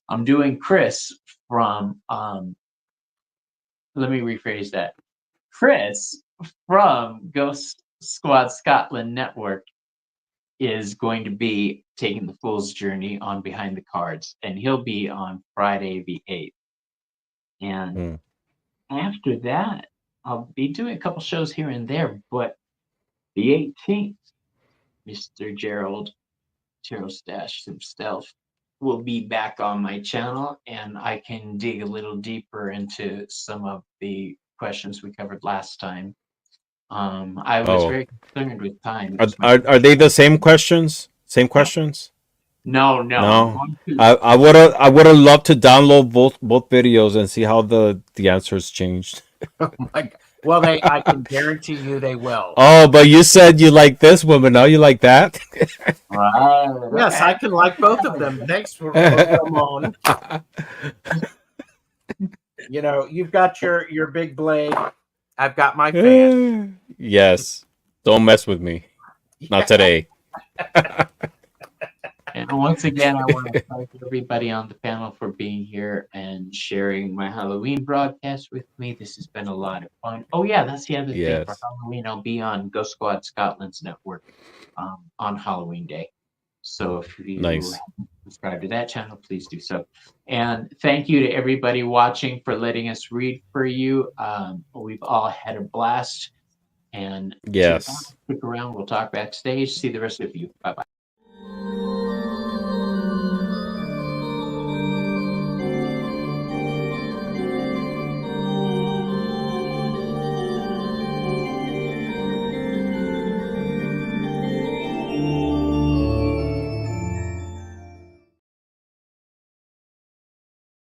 I'm doing Chris from, let me rephrase that. Chris from Ghost Squad Scotland Network is going to be taking the Fool's Journey on Behind the Cards, and he'll be on Friday the 8th. And after that, I'll be doing a couple shows here and there, but the 18th, Mr. Gerald Stash himself will be back on my channel, and I can dig a little deeper into some of the questions we covered last time. I was very concerned with time. Are they the same questions? Same questions? No. No. I would have loved to download both videos and see how the answers changed. Oh my God. Well, I can guarantee you they will. Oh, but you said you like this one, but now you like that? Yes, I can like both of them. Thanks for Ramon. You've got your big blade. I've got my fan. Yes. Don't mess with me. Not today. And once again, I want to thank everybody on the panel for being here and sharing my Halloween broadcast with me. This has been a lot of fun. Oh yeah, that's the other thing. For Halloween, I'll be on Ghost Squad Scotland's network on Halloween Day. So if you haven't subscribed to that channel, please do so. And thank you to everybody watching for letting us read for you. We've all had a blast. And yes, stick around. We'll talk backstage. See the rest of you. Bye-bye.